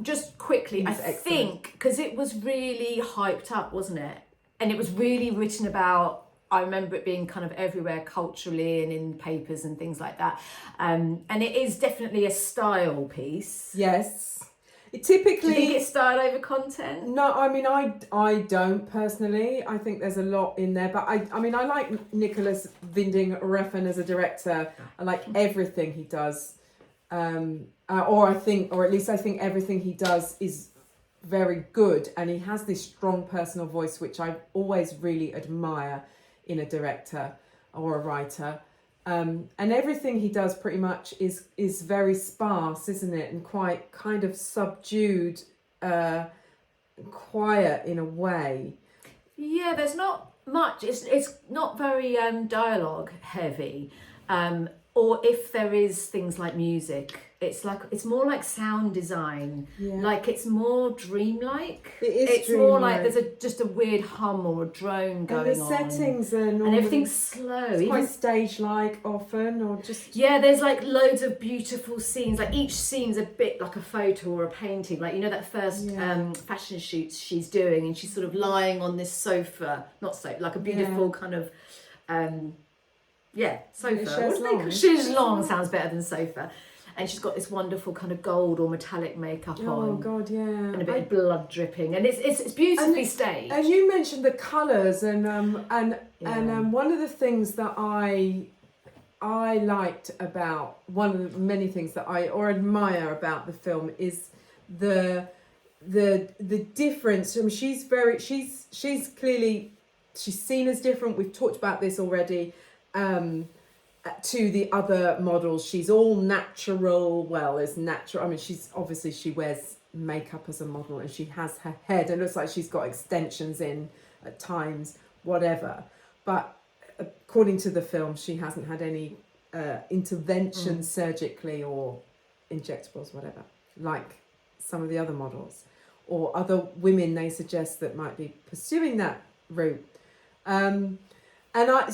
[SPEAKER 1] just quickly,
[SPEAKER 2] It's
[SPEAKER 1] I
[SPEAKER 2] excellent.
[SPEAKER 1] think, because it was really hyped up, wasn't it? And it was really written about, I remember it being kind of everywhere culturally and in papers and things like that. And it is definitely a style piece.
[SPEAKER 2] Yes. It typically...
[SPEAKER 1] Do you think it's style over content?
[SPEAKER 2] No, I mean, I don't personally. I think there's a lot in there. But I mean, I like Nicholas Winding Refn as a director. I like everything he does. Or at least I think everything he does is very good. And he has this strong personal voice, which I always really admire in a director or a writer. And everything he does pretty much is very sparse, isn't it? And quite kind of subdued, quiet in a way.
[SPEAKER 1] Yeah, there's not much. It's not very dialogue heavy. Or if there is things like music, it's more like sound design. Yeah. Like it's more dreamlike. It's dreamlike. More like there's just a weird hum or a drone going on.
[SPEAKER 2] And the settings and
[SPEAKER 1] everything's slow.
[SPEAKER 2] It's quite stage-like often, or just
[SPEAKER 1] there's like loads of beautiful scenes. Like each scene's a bit like a photo or a painting. Like, you know, that first fashion shoot she's doing, and she's sort of lying on this sofa, like a beautiful kind of sofa. Chaise longue sounds better than sofa. And she's got this wonderful kind of gold or metallic makeup on.
[SPEAKER 2] Oh God, yeah.
[SPEAKER 1] And a bit of blood dripping, and it's beautifully staged.
[SPEAKER 2] As you mentioned, the colours and one of the things that I liked about, one of the many things that I admire about the film is the difference. I mean, she's clearly seen as different. We've talked about this already. To the other models, she's all natural. Well, as natural. I mean, she wears makeup as a model, and she has her head. It looks like she's got extensions in at times, whatever. But according to the film, she hasn't had any intervention surgically or injectables, whatever, like some of the other models or other women they suggest that might be pursuing that route. And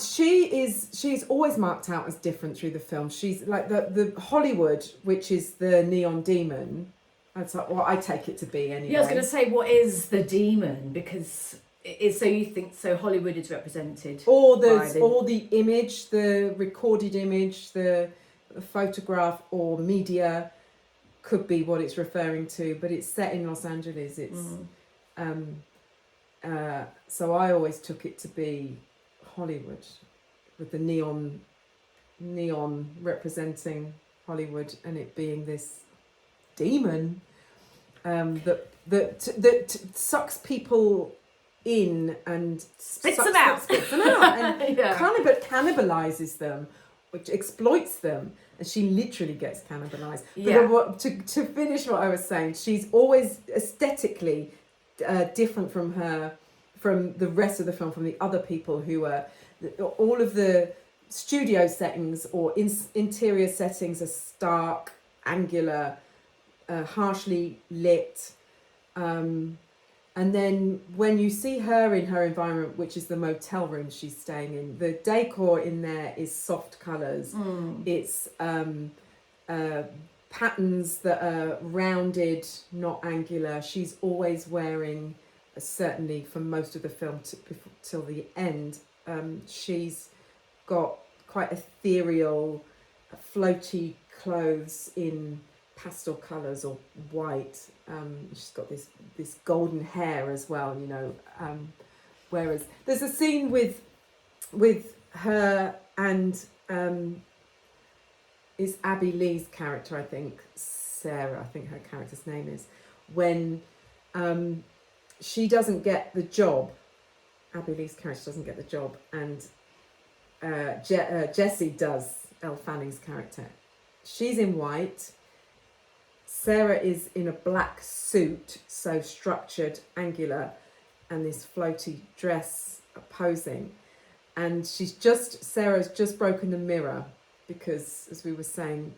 [SPEAKER 2] she's always marked out as different through the film. She's like the Hollywood, which is the neon demon. That's like what I take it to be anyway.
[SPEAKER 1] Yeah, I was going to say, what is the demon? Because so Hollywood is represented.
[SPEAKER 2] Or the image, the recorded image, the photograph or media could be what it's referring to, but it's set in Los Angeles. It's so I always took it to be Hollywood, with the neon representing Hollywood, and it being this demon that sucks people in and
[SPEAKER 1] spits them out
[SPEAKER 2] and cannibalizes them, which exploits them, and she literally gets cannibalized. But to finish what I was saying, she's always aesthetically different from the rest of the film, from the other people who are, all of the studio settings or interior settings are stark, angular, harshly lit. And then when you see her in her environment, which is the motel room she's staying in, the decor in there is soft colours. It's patterns that are rounded, not angular. She's always wearing, certainly for most of the film till the end, she's got quite ethereal, floaty clothes in pastel colours or white. She's got this golden hair as well, you know. Whereas there's a scene with her and is Abby Lee's character, I think, Sarah, I think her character's name is, when she doesn't get the job. Abby Lee's character doesn't get the job, and Jessie does, Elle Fanning's character. She's in white. Sarah is in a black suit, so structured, angular, and this floaty dress posing. And Sarah's just broken the mirror because, as we were saying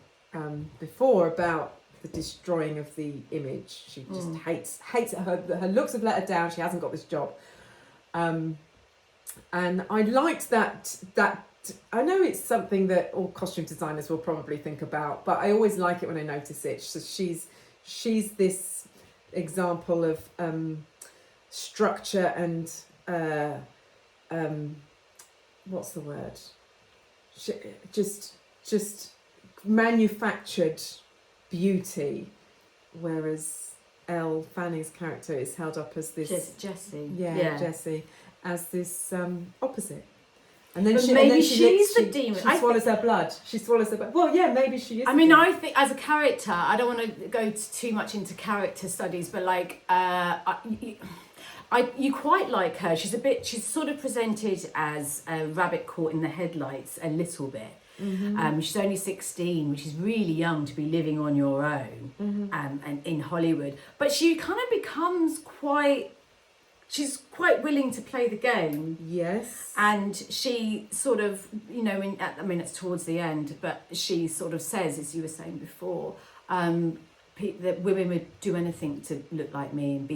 [SPEAKER 2] before about the destroying of the image, she just hates it. Her looks have let her down. She hasn't got this job. And I liked that I know it's something that all costume designers will probably think about, but I always like it when I notice it. So she's this example of structure and what's the word? Just manufactured beauty, whereas Elle Fanning's character is held up as this
[SPEAKER 1] Jessie.
[SPEAKER 2] Jessie, as this opposite. And then
[SPEAKER 1] she's the demon.
[SPEAKER 2] She swallows her blood. Well, yeah, maybe she is.
[SPEAKER 1] I mean, I think as a character, I don't want to go too much into character studies, but like, you quite like her. She's sort of presented as a rabbit caught in the headlights a little bit. She's only 16, which is really young to be living on your own, and in Hollywood. But she kind of becomes she's quite willing to play the game. Yes. And she sort of, you know, it's towards the end, but she sort of says, as you were saying before, that women would do anything to look like me and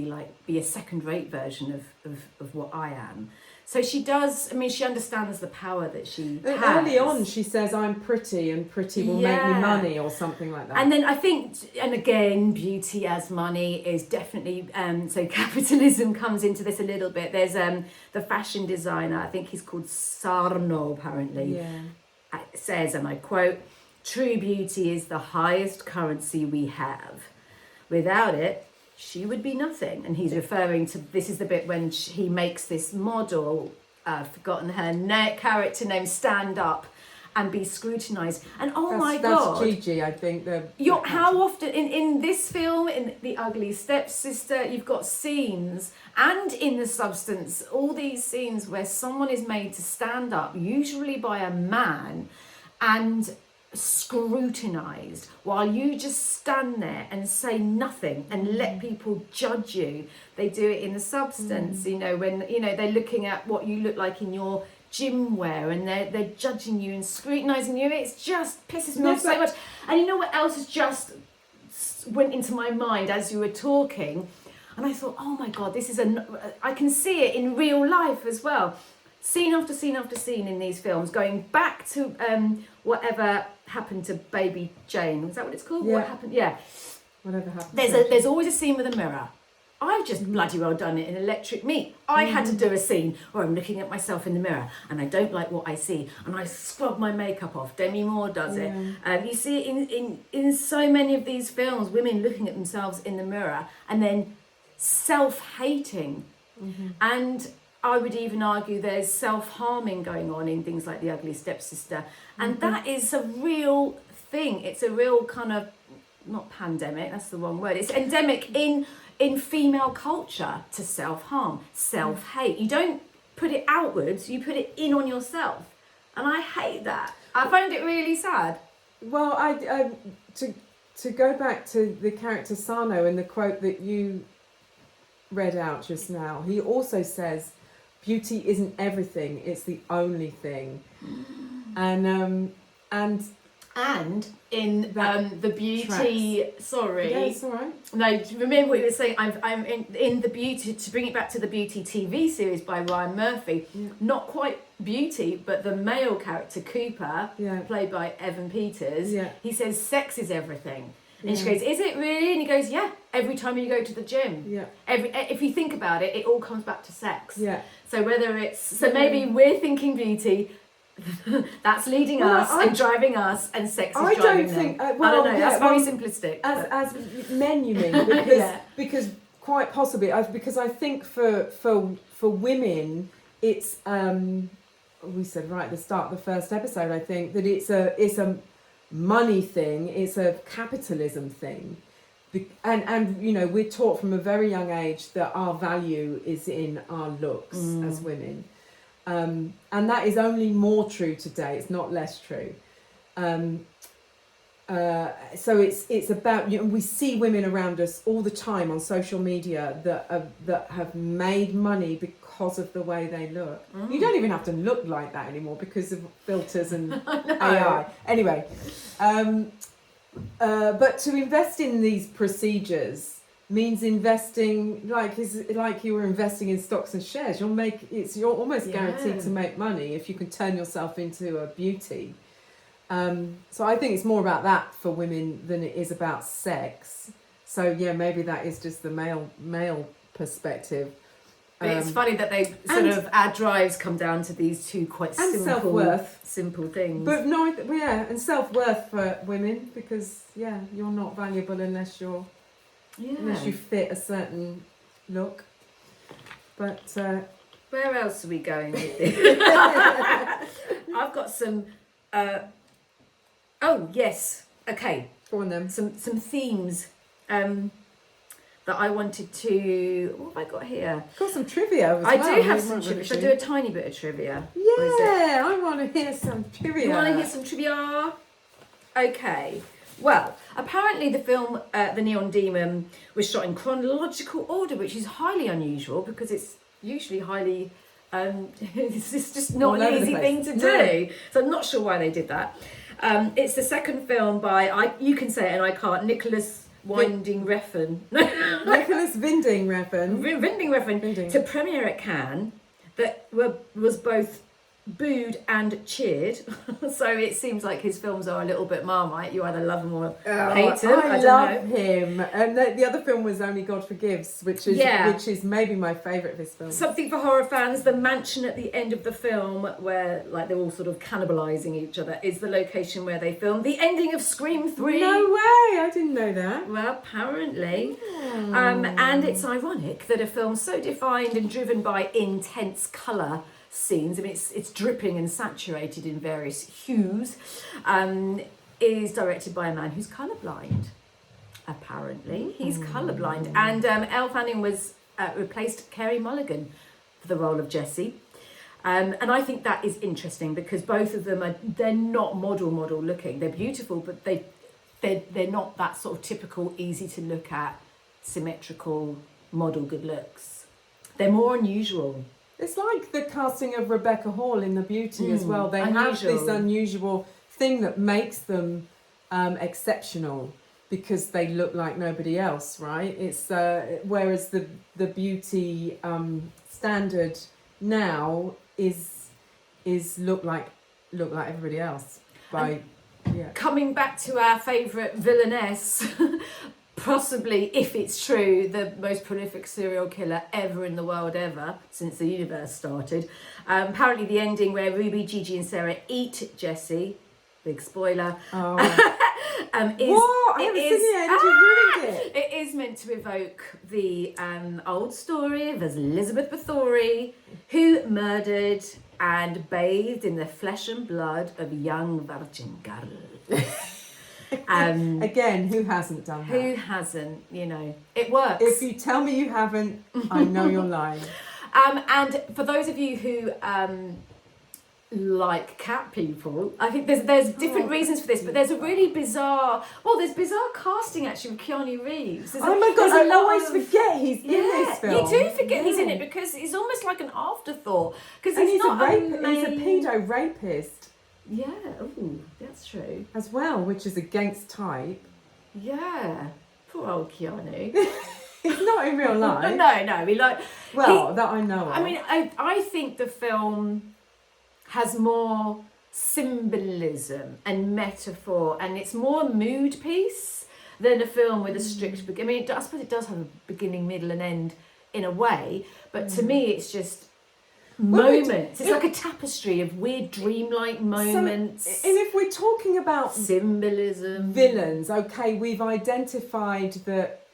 [SPEAKER 1] be a second-rate version of what I am. So she does, she understands the power that she has.
[SPEAKER 2] Early on, she says, I'm pretty and pretty will make me money or something like that.
[SPEAKER 1] And then I think, and again, beauty as money is definitely, so capitalism comes into this a little bit. There's the fashion designer, I think he's called Sarno apparently, says, and I quote, "True beauty is the highest currency we have. Without it, she would be nothing." And he's referring to, this is the bit when he makes this model, I've forgotten her character name, stand up and be scrutinised. And God.
[SPEAKER 2] That's Gigi, I think.
[SPEAKER 1] How often, in this film, in The Ugly Stepsister, you've got scenes, and in The Substance, all these scenes where someone is made to stand up, usually by a man, and scrutinized while you just stand there and say nothing and let people judge you. They do it in The Substance, you know, when, you know, they're looking at what you look like in your gym wear and they're judging you and scrutinizing you. It's just pisses me off so much. And you know what else has just went into my mind as you were talking, and I thought, oh my God, this is I can see it in real life as well. Scene after scene after scene in these films, going back to whatever happened to Baby Jane. Is that what it's called?
[SPEAKER 2] Yeah.
[SPEAKER 1] What happened? Yeah.
[SPEAKER 2] Whatever happened.
[SPEAKER 1] There's always a scene with a mirror. I've just bloody well done it in Electric Meat. I had to do a scene where I'm looking at myself in the mirror and I don't like what I see and I scrub my makeup off. Demi Moore does it. You see it in so many of these films, women looking at themselves in the mirror and then self-hating. And I would even argue there's self-harming going on in things like The Ugly Stepsister. And that is a real thing. It's a real kind of, not pandemic, that's the wrong word. It's endemic in female culture to self-harm, self-hate. You don't put it outwards, you put it in on yourself. And I hate that. I find it really sad.
[SPEAKER 2] Well, to go back to the character Sano and the quote that you read out just now, he also says beauty isn't everything, it's the only thing. And
[SPEAKER 1] in the beauty, sorry,
[SPEAKER 2] yeah, it's all right.
[SPEAKER 1] no, remember what you were saying. I'm in the beauty, to bring it back to the beauty TV series by Ryan Murphy.
[SPEAKER 2] Yeah.
[SPEAKER 1] Not quite beauty, but the male character Cooper,
[SPEAKER 2] Yeah.
[SPEAKER 1] played by Evan Peters.
[SPEAKER 2] Yeah.
[SPEAKER 1] He says sex is everything, and she
[SPEAKER 2] Yeah.
[SPEAKER 1] goes, "Is it really?" And he goes, "Yeah. Every time you go to the gym,
[SPEAKER 2] Yeah.
[SPEAKER 1] if you think about it, it all comes back to sex.
[SPEAKER 2] Yeah.
[SPEAKER 1] So whether it's maybe we're thinking beauty." That's leading us and driving us, and sex is driving
[SPEAKER 2] don't
[SPEAKER 1] them.
[SPEAKER 2] think.
[SPEAKER 1] I don't know.
[SPEAKER 2] Yeah,
[SPEAKER 1] That's very simplistic.
[SPEAKER 2] As men, you mean? Because
[SPEAKER 1] Yeah.
[SPEAKER 2] because quite possibly, because I think for women, it's we said right at the start of the first episode. I think that it's a money thing. It's a capitalism thing. And you know, we're taught from a very young age that our value is in our looks as women. And that is only more true today. It's not less true. So it's about, you know, we see women around us all the time on social media that have made money because of the way they look. You don't even have to look like that anymore because of filters and AI. Anyway, but to invest in these procedures means investing like you were investing in stocks and shares. You're almost guaranteed to make money if you can turn yourself into a beauty. So I think it's more about that for women than it is about sex. So yeah, maybe that is just the male perspective.
[SPEAKER 1] But it's funny that they our drives come down to these two quite simple
[SPEAKER 2] self-worth.
[SPEAKER 1] Simple things.
[SPEAKER 2] But and self-worth for women, because you're not valuable unless you fit a certain look. But
[SPEAKER 1] where else are we going with this? I've got some. Oh yes, okay.
[SPEAKER 2] Go on then.
[SPEAKER 1] Some themes that I wanted to. What have I got here?
[SPEAKER 2] Got some trivia as well.
[SPEAKER 1] I do have some trivia. Should I do a tiny bit of trivia?
[SPEAKER 2] Yeah, I want to hear some trivia.
[SPEAKER 1] You want to hear some trivia? Okay. Well, apparently the film The Neon Demon was shot in chronological order, which is highly unusual because it's usually highly... it's just not an easy thing to do. So I'm not sure why they did that. It's the second film by, you can say it and I can't, Nicholas Winding Refn.
[SPEAKER 2] Nicholas Winding Refn.
[SPEAKER 1] Winding Refn to premiere at Cannes that was both booed and cheered. So it seems like his films are a little bit Marmite. You either love them or hate them. I
[SPEAKER 2] love him. And the other film was Only God Forgives, which is maybe my favourite of his films.
[SPEAKER 1] Something for horror fans. The mansion at the end of the film, where like they're all sort of cannibalising each other, is the location where they filmed the ending of Scream 3.
[SPEAKER 2] No way! I didn't know that.
[SPEAKER 1] Well, apparently. And it's ironic that a film so defined and driven by intense colour scenes, I mean it's dripping and saturated in various hues, is directed by a man who's colourblind. Apparently he's colourblind, and Elle Fanning was replaced Carey Mulligan for the role of Jessie, and I think that is interesting because both of them they're not model looking. They're beautiful, but they're not that sort of typical easy to look at symmetrical model good looks. They're more unusual.
[SPEAKER 2] It's like the casting of Rebecca Hall in The Beauty as well. They have this unusual thing that makes them exceptional because they look like nobody else, right? It's whereas the beauty standard now is look like everybody else.
[SPEAKER 1] Coming back to our favourite villainess. Possibly, if it's true, the most prolific serial killer ever in the world ever since the universe started. Apparently the ending where Ruby, Gigi and Sarah eat Jessie, big spoiler, it is meant to evoke the old story of Elizabeth Bathory, who murdered and bathed in the flesh and blood of young virgin girls.
[SPEAKER 2] Again, who hasn't done that?
[SPEAKER 1] Who hasn't? You know, it works.
[SPEAKER 2] If you tell me you haven't, I know you're lying.
[SPEAKER 1] And for those of you who like cat people. I think there's different reasons for this, but there's a really bizarre. Well, there's bizarre casting actually with Keanu Reeves.
[SPEAKER 2] Oh my God! I always forget he's in this film.
[SPEAKER 1] You do forget he's in it because he's almost like an afterthought. Because
[SPEAKER 2] And
[SPEAKER 1] he's not
[SPEAKER 2] he's a pedo rapist.
[SPEAKER 1] Yeah, oh, that's true.
[SPEAKER 2] As well, which is against type.
[SPEAKER 1] Yeah, poor old Keanu.
[SPEAKER 2] He's not in real life.
[SPEAKER 1] No,
[SPEAKER 2] that I know of.
[SPEAKER 1] I mean, I think the film has more symbolism and metaphor, and it's more a mood piece than a film with a strict. I mean, I suppose it does have a beginning, middle, and end in a way, but to me, it's just moments. It's like a tapestry of weird, dreamlike moments.
[SPEAKER 2] So, and if we're talking about
[SPEAKER 1] symbolism,
[SPEAKER 2] villains, okay, we've identified that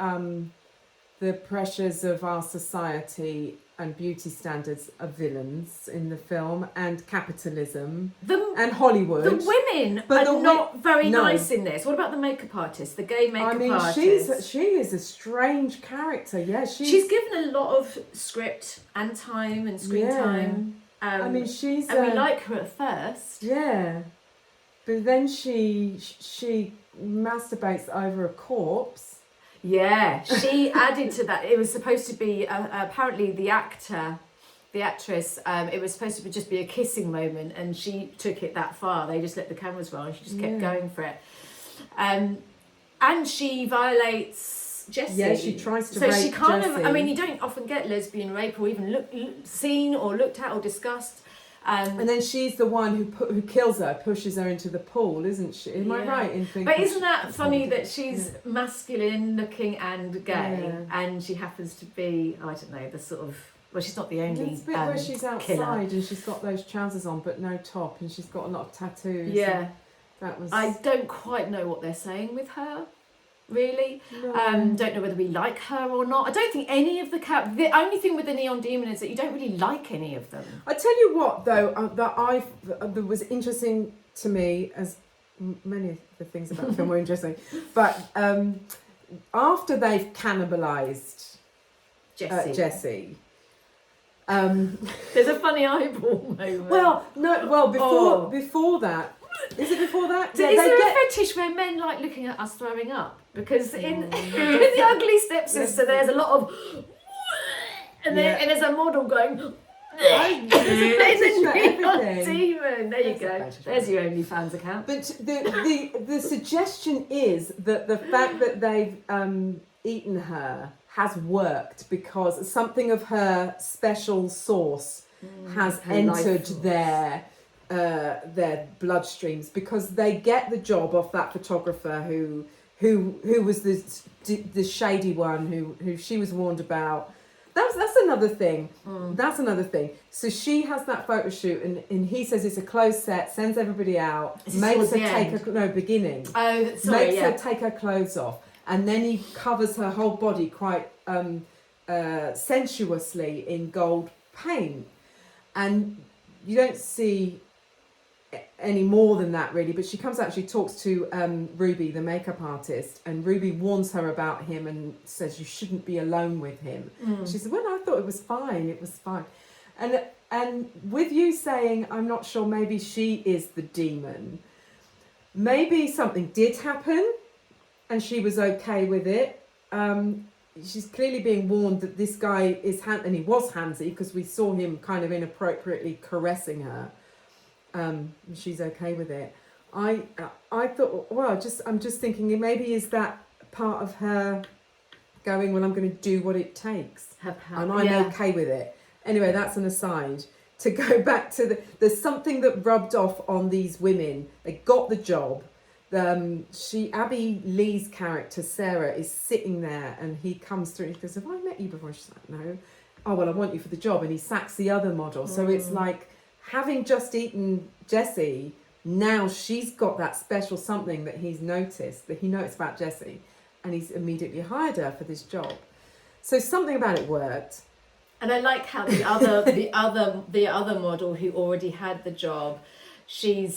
[SPEAKER 2] the pressures of our society and beauty standards are villains in the film, and capitalism and Hollywood.
[SPEAKER 1] The women are not very nice in this. What about the makeup artist, the gay makeup artist?
[SPEAKER 2] She is a strange character. Yeah, she's
[SPEAKER 1] given a lot of script and time and screen time.
[SPEAKER 2] And
[SPEAKER 1] we like her at first.
[SPEAKER 2] Yeah, but then she masturbates over a corpse.
[SPEAKER 1] Yeah, she added to that. It was supposed to be apparently the actress. It was supposed to just be a kissing moment, and she took it that far. They just let the cameras roll, and she just kept going for it. And she violates Jessie.
[SPEAKER 2] Yeah, she tries to rape
[SPEAKER 1] So she kind
[SPEAKER 2] Jessie.
[SPEAKER 1] of. I mean, you don't often get lesbian rape or even seen or looked at or discussed.
[SPEAKER 2] And then she's the one who kills her, pushes her into the pool, isn't she? Am I right in thinking?
[SPEAKER 1] But isn't that funny that she's masculine looking and gay, and she happens to be, I don't know, the sort of, well, she's not the only
[SPEAKER 2] It's a bit where she's outside
[SPEAKER 1] killer.
[SPEAKER 2] and she's got those trousers on but no top, and she's got a lot of tattoos.
[SPEAKER 1] Yeah,
[SPEAKER 2] that was.
[SPEAKER 1] I don't quite know what they're saying with her. Really,
[SPEAKER 2] No.
[SPEAKER 1] Don't know whether we like her or not. I don't think any of the only thing with the Neon Demon is that you don't really like any of them.
[SPEAKER 2] I tell you what, though, that was interesting to me, as many of the things about the film were interesting, but after they've cannibalised Jessie.
[SPEAKER 1] There's a funny eyeball moment.
[SPEAKER 2] Before that. Is it before that?
[SPEAKER 1] Is there a fetish where men like looking at us throwing up? Because in The Ugly Stepsister, there's a lot of and there's a model going there's a Neon Demon. There you go. There's your OnlyFans account.
[SPEAKER 2] But the suggestion is that the fact that they've eaten her has worked because something of her special sauce has entered their bloodstreams, because they get the job off that photographer who was the shady one who she was warned about. That's another thing. That's another thing. So she has that photo shoot, and he says it's a closed set, sends everybody out, makes her take her beginning.
[SPEAKER 1] Oh, sorry,
[SPEAKER 2] makes her take her clothes off, and then he covers her whole body quite sensuously in gold paint, and you don't see any more than that really, but she comes out, she talks to Ruby, the makeup artist, and Ruby warns her about him and says you shouldn't be alone with him. She said, well, I thought it was fine, and with you saying I'm not sure, maybe she is the demon, maybe something did happen and she was okay with it. She's clearly being warned that this guy is and he was handsy because we saw him kind of inappropriately caressing her. She's okay with it. I thought, well, I'm just thinking, maybe is that part of her going, well, I'm going to do what it takes, and I'm okay with it. Anyway, that's an aside. To go back to there's something that rubbed off on these women. They got the job. Abby Lee's character Sarah is sitting there, and he comes through and he goes, have I met you before? She's like, no. Oh well, I want you for the job, and he sacks the other model. So it's like, having just eaten Jessie, now she's got that special something that he noticed about Jessie, and he's immediately hired her for this job. So something about it worked.
[SPEAKER 1] And I like how the other model who already had the job, I'm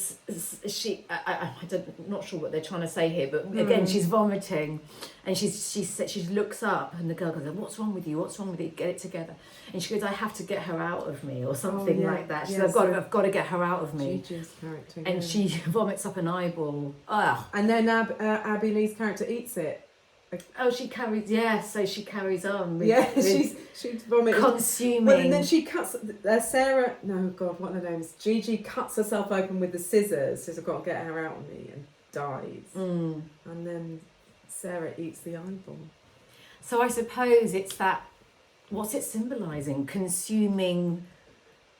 [SPEAKER 1] not sure what they're trying to say here, but again, she's vomiting, and she looks up, and the girl goes, "What's wrong with you? What's wrong with you? Get it together." And she goes, "I have to get her out of me," or something like that. She says, I've got to get her out of me.
[SPEAKER 2] Gigi's character,
[SPEAKER 1] and she vomits up an eyeball. Ugh.
[SPEAKER 2] And then Abby Lee's character eats it.
[SPEAKER 1] Oh, she carries. Yeah, so she carries on.
[SPEAKER 2] She's vomiting,
[SPEAKER 1] consuming.
[SPEAKER 2] Well, and then she cuts Sarah. No, God, what are their names? Gigi cuts herself open with the scissors. Says, "I've got to get her out of me," and dies. And then Sarah eats the eyeball.
[SPEAKER 1] So I suppose it's that. What's it symbolising? Consuming.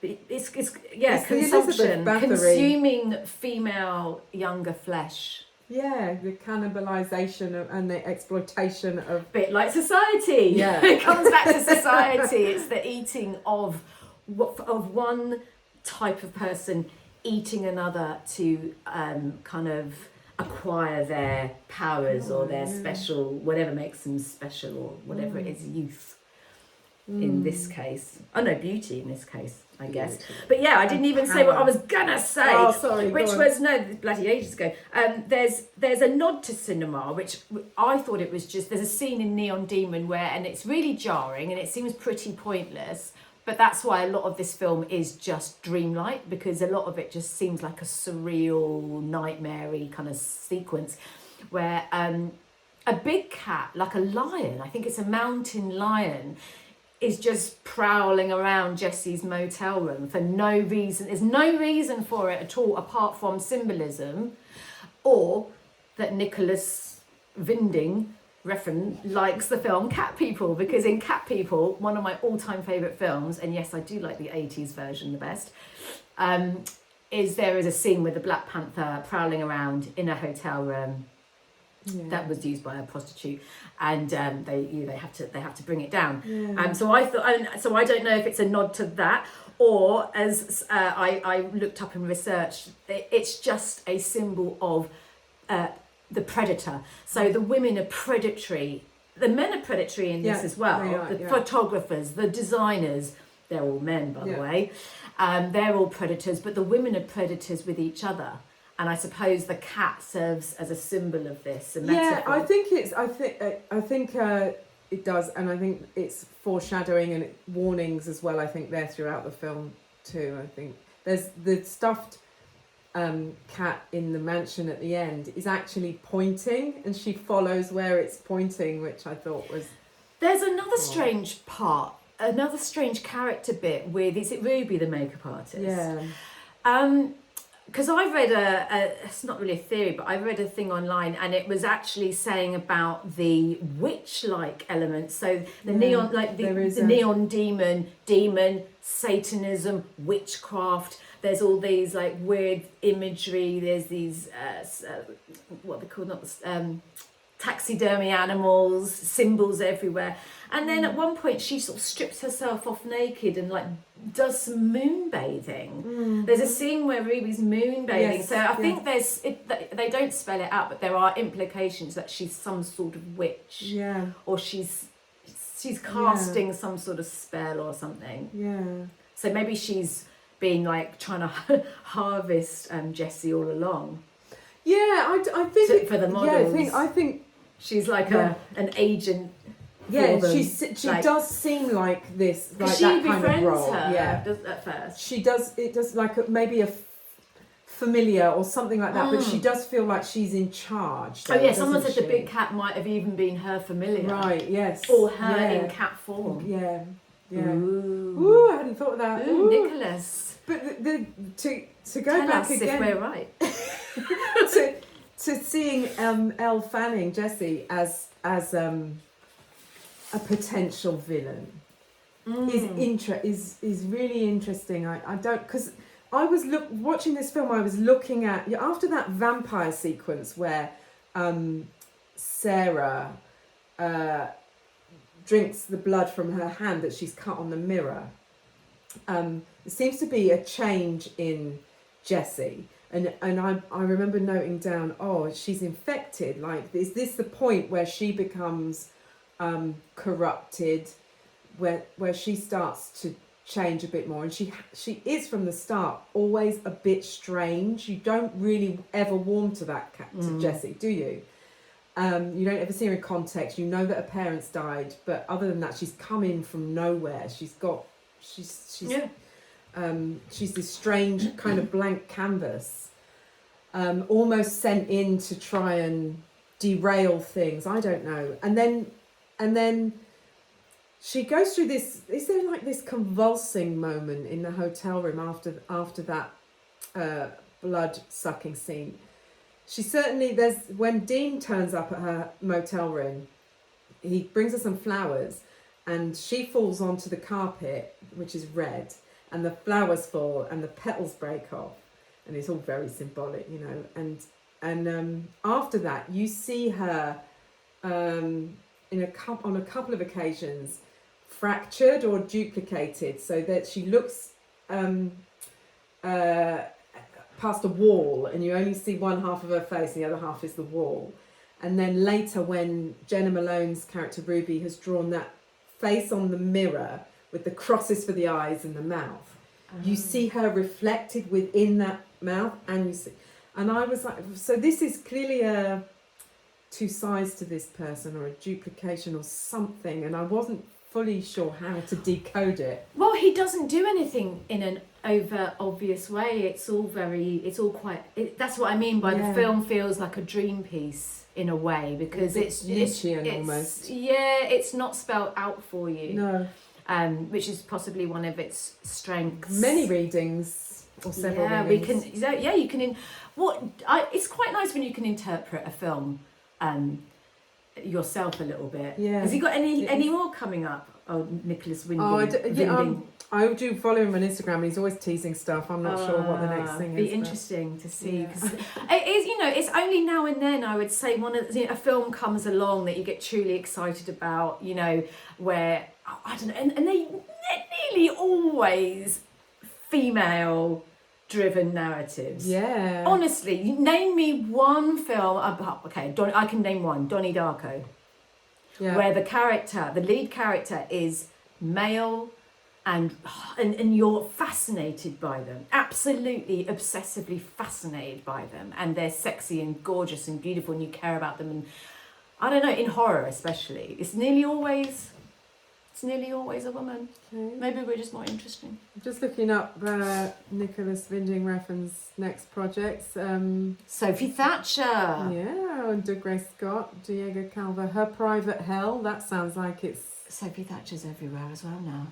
[SPEAKER 1] It's consumption. Consuming female younger flesh.
[SPEAKER 2] Yeah, the cannibalisation and the exploitation of...
[SPEAKER 1] Bit like society.
[SPEAKER 2] Yeah.
[SPEAKER 1] It comes back to society. It's the eating of one type of person eating another to kind of acquire their powers or their special, whatever makes them special, or whatever it is, youth in this case. Oh no, beauty in this case, I guess. But yeah, I didn't even say what I was gonna say.
[SPEAKER 2] Oh, sorry.
[SPEAKER 1] Which was bloody ages ago. There's a nod to cinema, which I thought it was just. There's a scene in Neon Demon and it's really jarring and it seems pretty pointless. But that's why a lot of this film is just dreamlike, because a lot of it just seems like a surreal, nightmare-y kind of sequence where a big cat, like a lion, I think it's a mountain lion, is just prowling around Jesse's motel room for no reason. There's no reason for it at all apart from symbolism, or that Nicholas Winding Refn likes the film Cat People, because in Cat People, one of my all-time favourite films, and yes, I do like the 80s version the best, there is a scene with the Black Panther prowling around in a hotel room that was used by a prostitute, and they have to bring it down. So I thought, so I don't know if it's a nod to that, or as I looked up and researched, it's just a symbol of the predator. So the women are predatory, the men are predatory in this as well. Photographers, the designers, they're all men, by the way. They're all predators, but the women are predators with each other. And I suppose the cat serves as a symbol of this.
[SPEAKER 2] I think it does, and I think it's foreshadowing and warnings as well. I think they're throughout the film too. I think there's the stuffed cat in the mansion at the end is actually pointing, and she follows where it's pointing, which I thought was.
[SPEAKER 1] There's another strange part, another strange character bit with, is it Ruby, the makeup artist?
[SPEAKER 2] Yeah.
[SPEAKER 1] Because I read it's not really a theory, but I read a thing online, and it was actually saying about the witch-like elements. So the neon, like the neon demon, Satanism, witchcraft. There's all these like weird imagery. There's these what they call taxidermy animals, symbols everywhere. And then at one point she sort of strips herself off naked and like does some moon bathing. There's a scene where Ruby's moon bathing. So I think they don't spell it out, but there are implications that she's some sort of witch.
[SPEAKER 2] Yeah.
[SPEAKER 1] Or she's casting some sort of spell or something.
[SPEAKER 2] Yeah.
[SPEAKER 1] So maybe she's been like trying to harvest Jessie all along.
[SPEAKER 2] Yeah, I think
[SPEAKER 1] for the models.
[SPEAKER 2] Yeah, I think
[SPEAKER 1] she's like an agent.
[SPEAKER 2] Yeah, she like, does seem like this, like that kind of role.
[SPEAKER 1] At first,
[SPEAKER 2] she does. It does like maybe a familiar or something like that, but she does feel like she's in charge.
[SPEAKER 1] Though, someone said the big cat might have even been her familiar.
[SPEAKER 2] Right. Yes.
[SPEAKER 1] Or her in cat form.
[SPEAKER 2] Yeah. Yeah.
[SPEAKER 1] Ooh,
[SPEAKER 2] I hadn't thought of that.
[SPEAKER 1] Ooh, Nicholas.
[SPEAKER 2] But to go
[SPEAKER 1] Tell
[SPEAKER 2] back
[SPEAKER 1] us
[SPEAKER 2] again,
[SPEAKER 1] if we're right.
[SPEAKER 2] to seeing Elle Fanning, Jessie, as a potential villain is really interesting. I don't, because I was watching this film. I was looking at after that vampire sequence where Sarah drinks the blood from her hand that she's cut on the mirror. There seems to be a change in Jessie. And I remember noting down, she's infected. Like, is this the point where she becomes corrupted, where she starts change a bit more, and she is from the start always a bit strange. You don't really ever warm to to Jessie, do you? You don't ever see her in context. You know that her parents died, but other than that, she's come in from nowhere. She's this strange kind of blank canvas, almost sent in to try and derail things. I don't know. And then she goes through this. Is there like this convulsing moment in the hotel room after that blood sucking scene? She certainly, when Dean turns up at her motel room, he brings her some flowers, and she falls onto the carpet, which is red, and the flowers fall and the petals break off, and it's all very symbolic, you know. And after that, you see her on a couple of occasions fractured or duplicated, so that she looks past a wall, and you only see one half of her face and the other half is the wall. And then later, when Jenna Malone's character Ruby has drawn that face on the mirror with the crosses for the eyes and the mouth, you see her reflected within that mouth, and I was like, so this is clearly two sides to this person, or a duplication or something, and I wasn't fully sure how to decode it.
[SPEAKER 1] Well, he doesn't do anything in an over obvious way. It's all quite. That's what I mean by the film feels like a dream piece in a way, because it's
[SPEAKER 2] Nietzschean almost.
[SPEAKER 1] Yeah, it's not spelled out for you.
[SPEAKER 2] No.
[SPEAKER 1] Which is possibly one of its strengths.
[SPEAKER 2] Many readings or several.
[SPEAKER 1] Yeah,
[SPEAKER 2] readings.
[SPEAKER 1] you can. It's quite nice when you can interpret a film yourself a little bit.
[SPEAKER 2] Yeah.
[SPEAKER 1] Has he got any more coming up? Oh, Nicholas Winding.
[SPEAKER 2] I do follow him on Instagram, and he's always teasing stuff. I'm not sure what the next thing is.
[SPEAKER 1] Be interesting to see. Cause it is, it's only now and then, I would say, a film comes along that you get truly excited about, where, I don't know, and they're nearly always female-driven narratives.
[SPEAKER 2] Yeah.
[SPEAKER 1] Honestly, name me one film, I can name one, Donnie Darko, where the lead character is male, and you're fascinated by them, absolutely obsessively fascinated by them, and they're sexy and gorgeous and beautiful, and you care about them. And I don't know, in horror especially, it's nearly always a woman. Okay. Maybe we're just more interesting.
[SPEAKER 2] I'm just looking up Nicholas Winding Refn's next projects.
[SPEAKER 1] Sophie Thatcher.
[SPEAKER 2] Yeah, and Dougray Scott, Diego Calva, Her Private Hell. That sounds like it's...
[SPEAKER 1] Sophie Thatcher's everywhere as well now.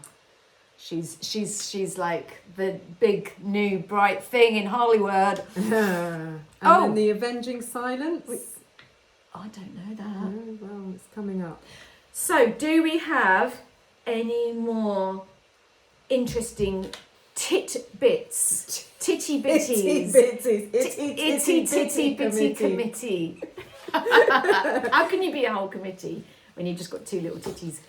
[SPEAKER 1] She's like the big new bright thing in Hollywood.
[SPEAKER 2] And then The Avenging Silence.
[SPEAKER 1] I don't know that.
[SPEAKER 2] Oh, well, it's coming up.
[SPEAKER 1] So, do we have any more interesting titty bitties? Itty bitty committee. How can you be a whole committee when you've just got two little titties?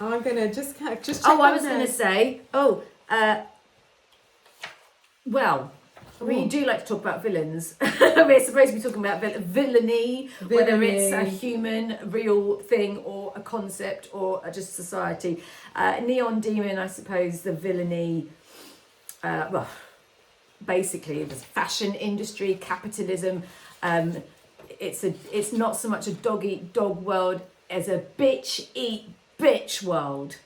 [SPEAKER 2] I'm gonna just check.
[SPEAKER 1] I was gonna say. We do like to talk about villains. We're supposed to be talking about villainy, whether it's a human, real thing, or a concept, or just society. Neon Demon, I suppose, the villainy. Basically, the fashion industry, capitalism. It's not so much a dog eat dog world as a bitch eat bitch world.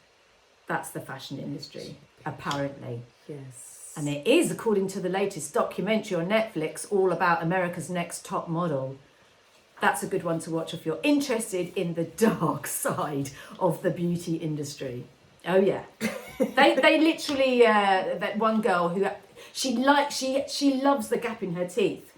[SPEAKER 1] That's the fashion industry, apparently.
[SPEAKER 2] Yes.
[SPEAKER 1] And it is, according to the latest documentary on Netflix, all about America's Next Top Model. That's a good one to watch if you're interested in the dark side of the beauty industry. Oh yeah, they literally that one girl who she loves the gap in her teeth.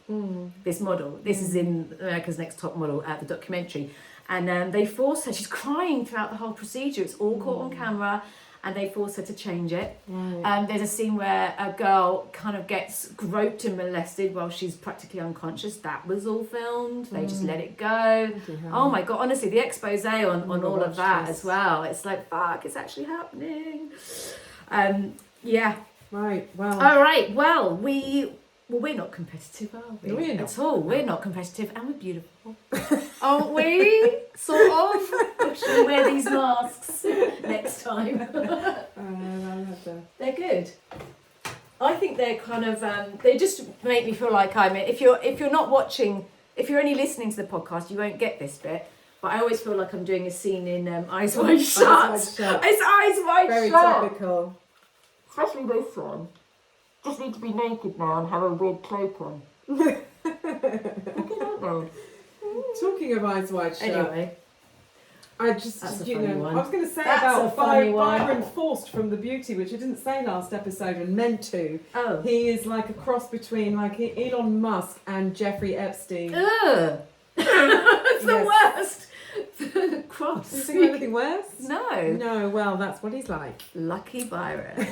[SPEAKER 1] This model. This is in America's Next Top Model at the documentary. And they force her, she's crying throughout the whole procedure. It's all caught on camera, and they force her to change it. Right. There's a scene where a girl kind of gets groped and molested while she's practically unconscious. That was all filmed. They just let it go. Oh my God, honestly, the expose on all of that as well. It's like, fuck, it's actually happening. Yeah.
[SPEAKER 2] Right, well.
[SPEAKER 1] All right, well, we're not competitive, are we?
[SPEAKER 2] No, we're not.
[SPEAKER 1] At all. We're not competitive, and we're beautiful. Aren't we? Sort of. Should we wear these masks next time? think they're kind of they just make me feel like I'm if you're not watching, if you're only listening to the podcast, you won't get this bit. But I always feel like I'm doing a scene in Eyes Wide Shut.
[SPEAKER 2] Eyes Wide Shut.
[SPEAKER 1] It's Eyes Wide
[SPEAKER 2] Very
[SPEAKER 1] Shut.
[SPEAKER 2] topical.
[SPEAKER 1] Especially this one. Just need to be naked now and have a weird cloak on.
[SPEAKER 2] Talking of Eyes Wide Shut.
[SPEAKER 1] Anyway.
[SPEAKER 2] I just,
[SPEAKER 1] That's a
[SPEAKER 2] you
[SPEAKER 1] funny
[SPEAKER 2] know,
[SPEAKER 1] one.
[SPEAKER 2] I was going to say
[SPEAKER 1] That's
[SPEAKER 2] about
[SPEAKER 1] a funny one.
[SPEAKER 2] Byron Forced from The Beauty, which I didn't say last episode and meant to.
[SPEAKER 1] Oh.
[SPEAKER 2] He is like a cross between like Elon Musk and Jeffrey Epstein.
[SPEAKER 1] Ugh. It's the worst. Cross.
[SPEAKER 2] Do you think of anything worse?
[SPEAKER 1] No.
[SPEAKER 2] No, well, that's what he's like.
[SPEAKER 1] Lucky Byron.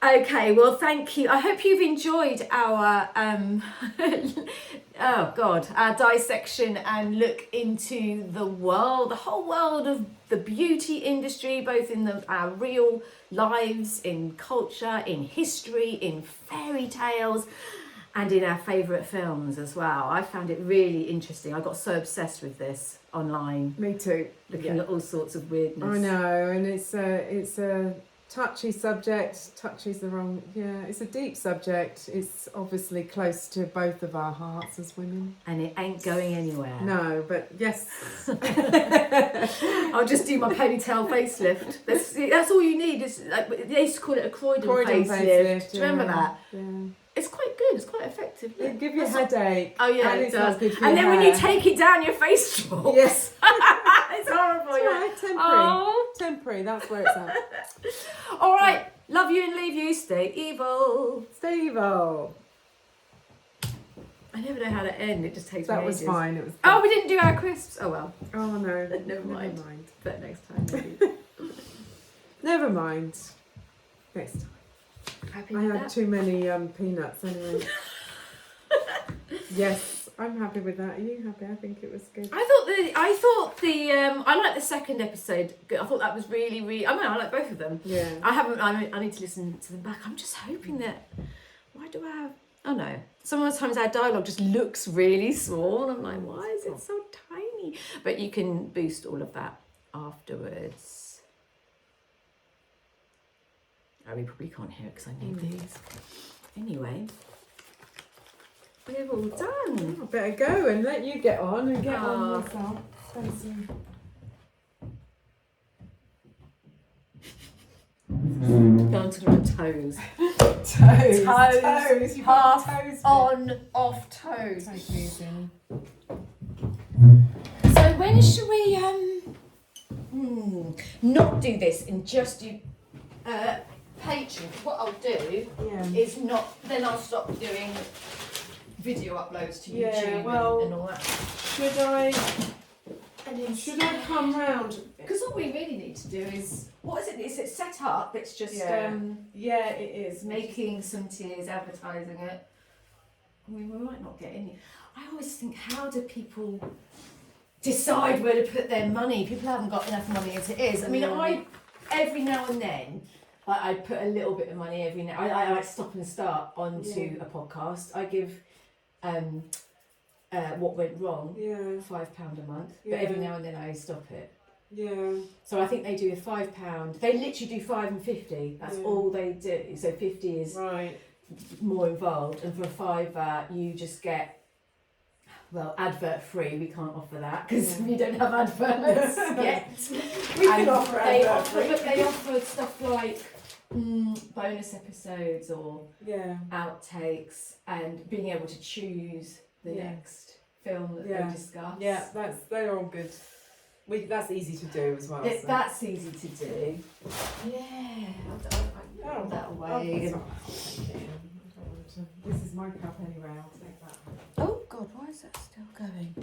[SPEAKER 1] Okay, well, thank you. I hope you've enjoyed our our dissection and look into the whole world of the beauty industry, both in our real lives, in culture, in history, in fairy tales, and in our favourite films as well. I found it really interesting. I got so obsessed with this online.
[SPEAKER 2] Me too.
[SPEAKER 1] Looking at all sorts of weirdness.
[SPEAKER 2] I know, and it's a touchy subject. Touchy's the wrong. Yeah, it's a deep subject. It's obviously close to both of our hearts as women.
[SPEAKER 1] And it ain't going anywhere.
[SPEAKER 2] No, but yes.
[SPEAKER 1] I'll just do my ponytail facelift. That's all you need. Is like they used to call it a Croydon facelift. Do you remember that?
[SPEAKER 2] Yeah.
[SPEAKER 1] It's quite good. It's quite effective.
[SPEAKER 2] It'll give you a headache.
[SPEAKER 1] Oh yeah,
[SPEAKER 2] and
[SPEAKER 1] it
[SPEAKER 2] it's not
[SPEAKER 1] does.
[SPEAKER 2] good for
[SPEAKER 1] And
[SPEAKER 2] your
[SPEAKER 1] then when you
[SPEAKER 2] hair.
[SPEAKER 1] take it down, your face drops.
[SPEAKER 2] Yes.
[SPEAKER 1] It's horrible.
[SPEAKER 2] It's
[SPEAKER 1] Yeah.
[SPEAKER 2] alright, temporary.
[SPEAKER 1] Oh.
[SPEAKER 2] Temporary, that's where it's at.
[SPEAKER 1] All right. Love you and leave you. Stay evil.
[SPEAKER 2] Stay evil.
[SPEAKER 1] I never know how to end. It just takes me
[SPEAKER 2] That was
[SPEAKER 1] ages.
[SPEAKER 2] fine. It was.
[SPEAKER 1] Oh, we didn't do our crisps. Oh well.
[SPEAKER 2] Oh no.
[SPEAKER 1] Never mind. But next time maybe.
[SPEAKER 2] Never mind. Next time.
[SPEAKER 1] Happy
[SPEAKER 2] I
[SPEAKER 1] with
[SPEAKER 2] had
[SPEAKER 1] that?
[SPEAKER 2] too many peanuts anyway. Yes, I'm happy with that. Are you happy? I think it was good.
[SPEAKER 1] I liked the second episode. I thought that was really. I mean, I like both of them.
[SPEAKER 2] Yeah.
[SPEAKER 1] I need to listen to them back. I'm just hoping that. Why do I have? Oh no. Sometimes our dialogue just looks really small. I'm like, why is it so tiny? But you can boost all of that afterwards. Oh, we probably can't hear it because I need these. Anyway, we're all done.
[SPEAKER 2] I better go and let you get on and get
[SPEAKER 1] Oh.
[SPEAKER 2] on myself. Spencer.
[SPEAKER 1] Going to my toes.
[SPEAKER 2] Toes.
[SPEAKER 1] Toes.
[SPEAKER 2] You've got
[SPEAKER 1] Half
[SPEAKER 2] toes.
[SPEAKER 1] on, off toes.
[SPEAKER 2] Take it easy.
[SPEAKER 1] So when should we not do this and just do Patreon? What I'll do
[SPEAKER 2] Yeah.
[SPEAKER 1] is not. Then I'll stop doing video uploads to
[SPEAKER 2] Yeah,
[SPEAKER 1] YouTube
[SPEAKER 2] well,
[SPEAKER 1] and all that.
[SPEAKER 2] Should I come round?
[SPEAKER 1] Because all we really need to do is what is it? Is it set up? It's just
[SPEAKER 2] Yeah, it is.
[SPEAKER 1] making some tears, advertising it. I mean, we might not get any. I always think, how do people decide where to put their money? People haven't got enough money as it is. I mean,
[SPEAKER 2] Yeah.
[SPEAKER 1] every now and then, I put a little bit of money every now. I like stop and start onto a podcast. I give what went wrong
[SPEAKER 2] Yeah.
[SPEAKER 1] £5 a month,
[SPEAKER 2] Yeah.
[SPEAKER 1] but every now and then I stop it.
[SPEAKER 2] Yeah.
[SPEAKER 1] So I think they do a £5. They literally do 5 and 50. That's
[SPEAKER 2] Yeah.
[SPEAKER 1] all they do. So 50 is
[SPEAKER 2] Right.
[SPEAKER 1] more involved, and for a £5 you just get advert free. We can't offer that because we don't have adverts yet.
[SPEAKER 2] We can
[SPEAKER 1] And
[SPEAKER 2] offer
[SPEAKER 1] they
[SPEAKER 2] advert
[SPEAKER 1] offer,
[SPEAKER 2] free.
[SPEAKER 1] but they offer stuff like bonus episodes or
[SPEAKER 2] Yeah.
[SPEAKER 1] outtakes and being able to choose the
[SPEAKER 2] Yeah.
[SPEAKER 1] next film that
[SPEAKER 2] Yeah.
[SPEAKER 1] they discuss.
[SPEAKER 2] Yeah, they're all good. That's easy to do as well. So.
[SPEAKER 1] That's easy to do. Yeah, I'll put that away.
[SPEAKER 2] This is my cup anyway. I'll take that.
[SPEAKER 1] Oh God, why is that still going?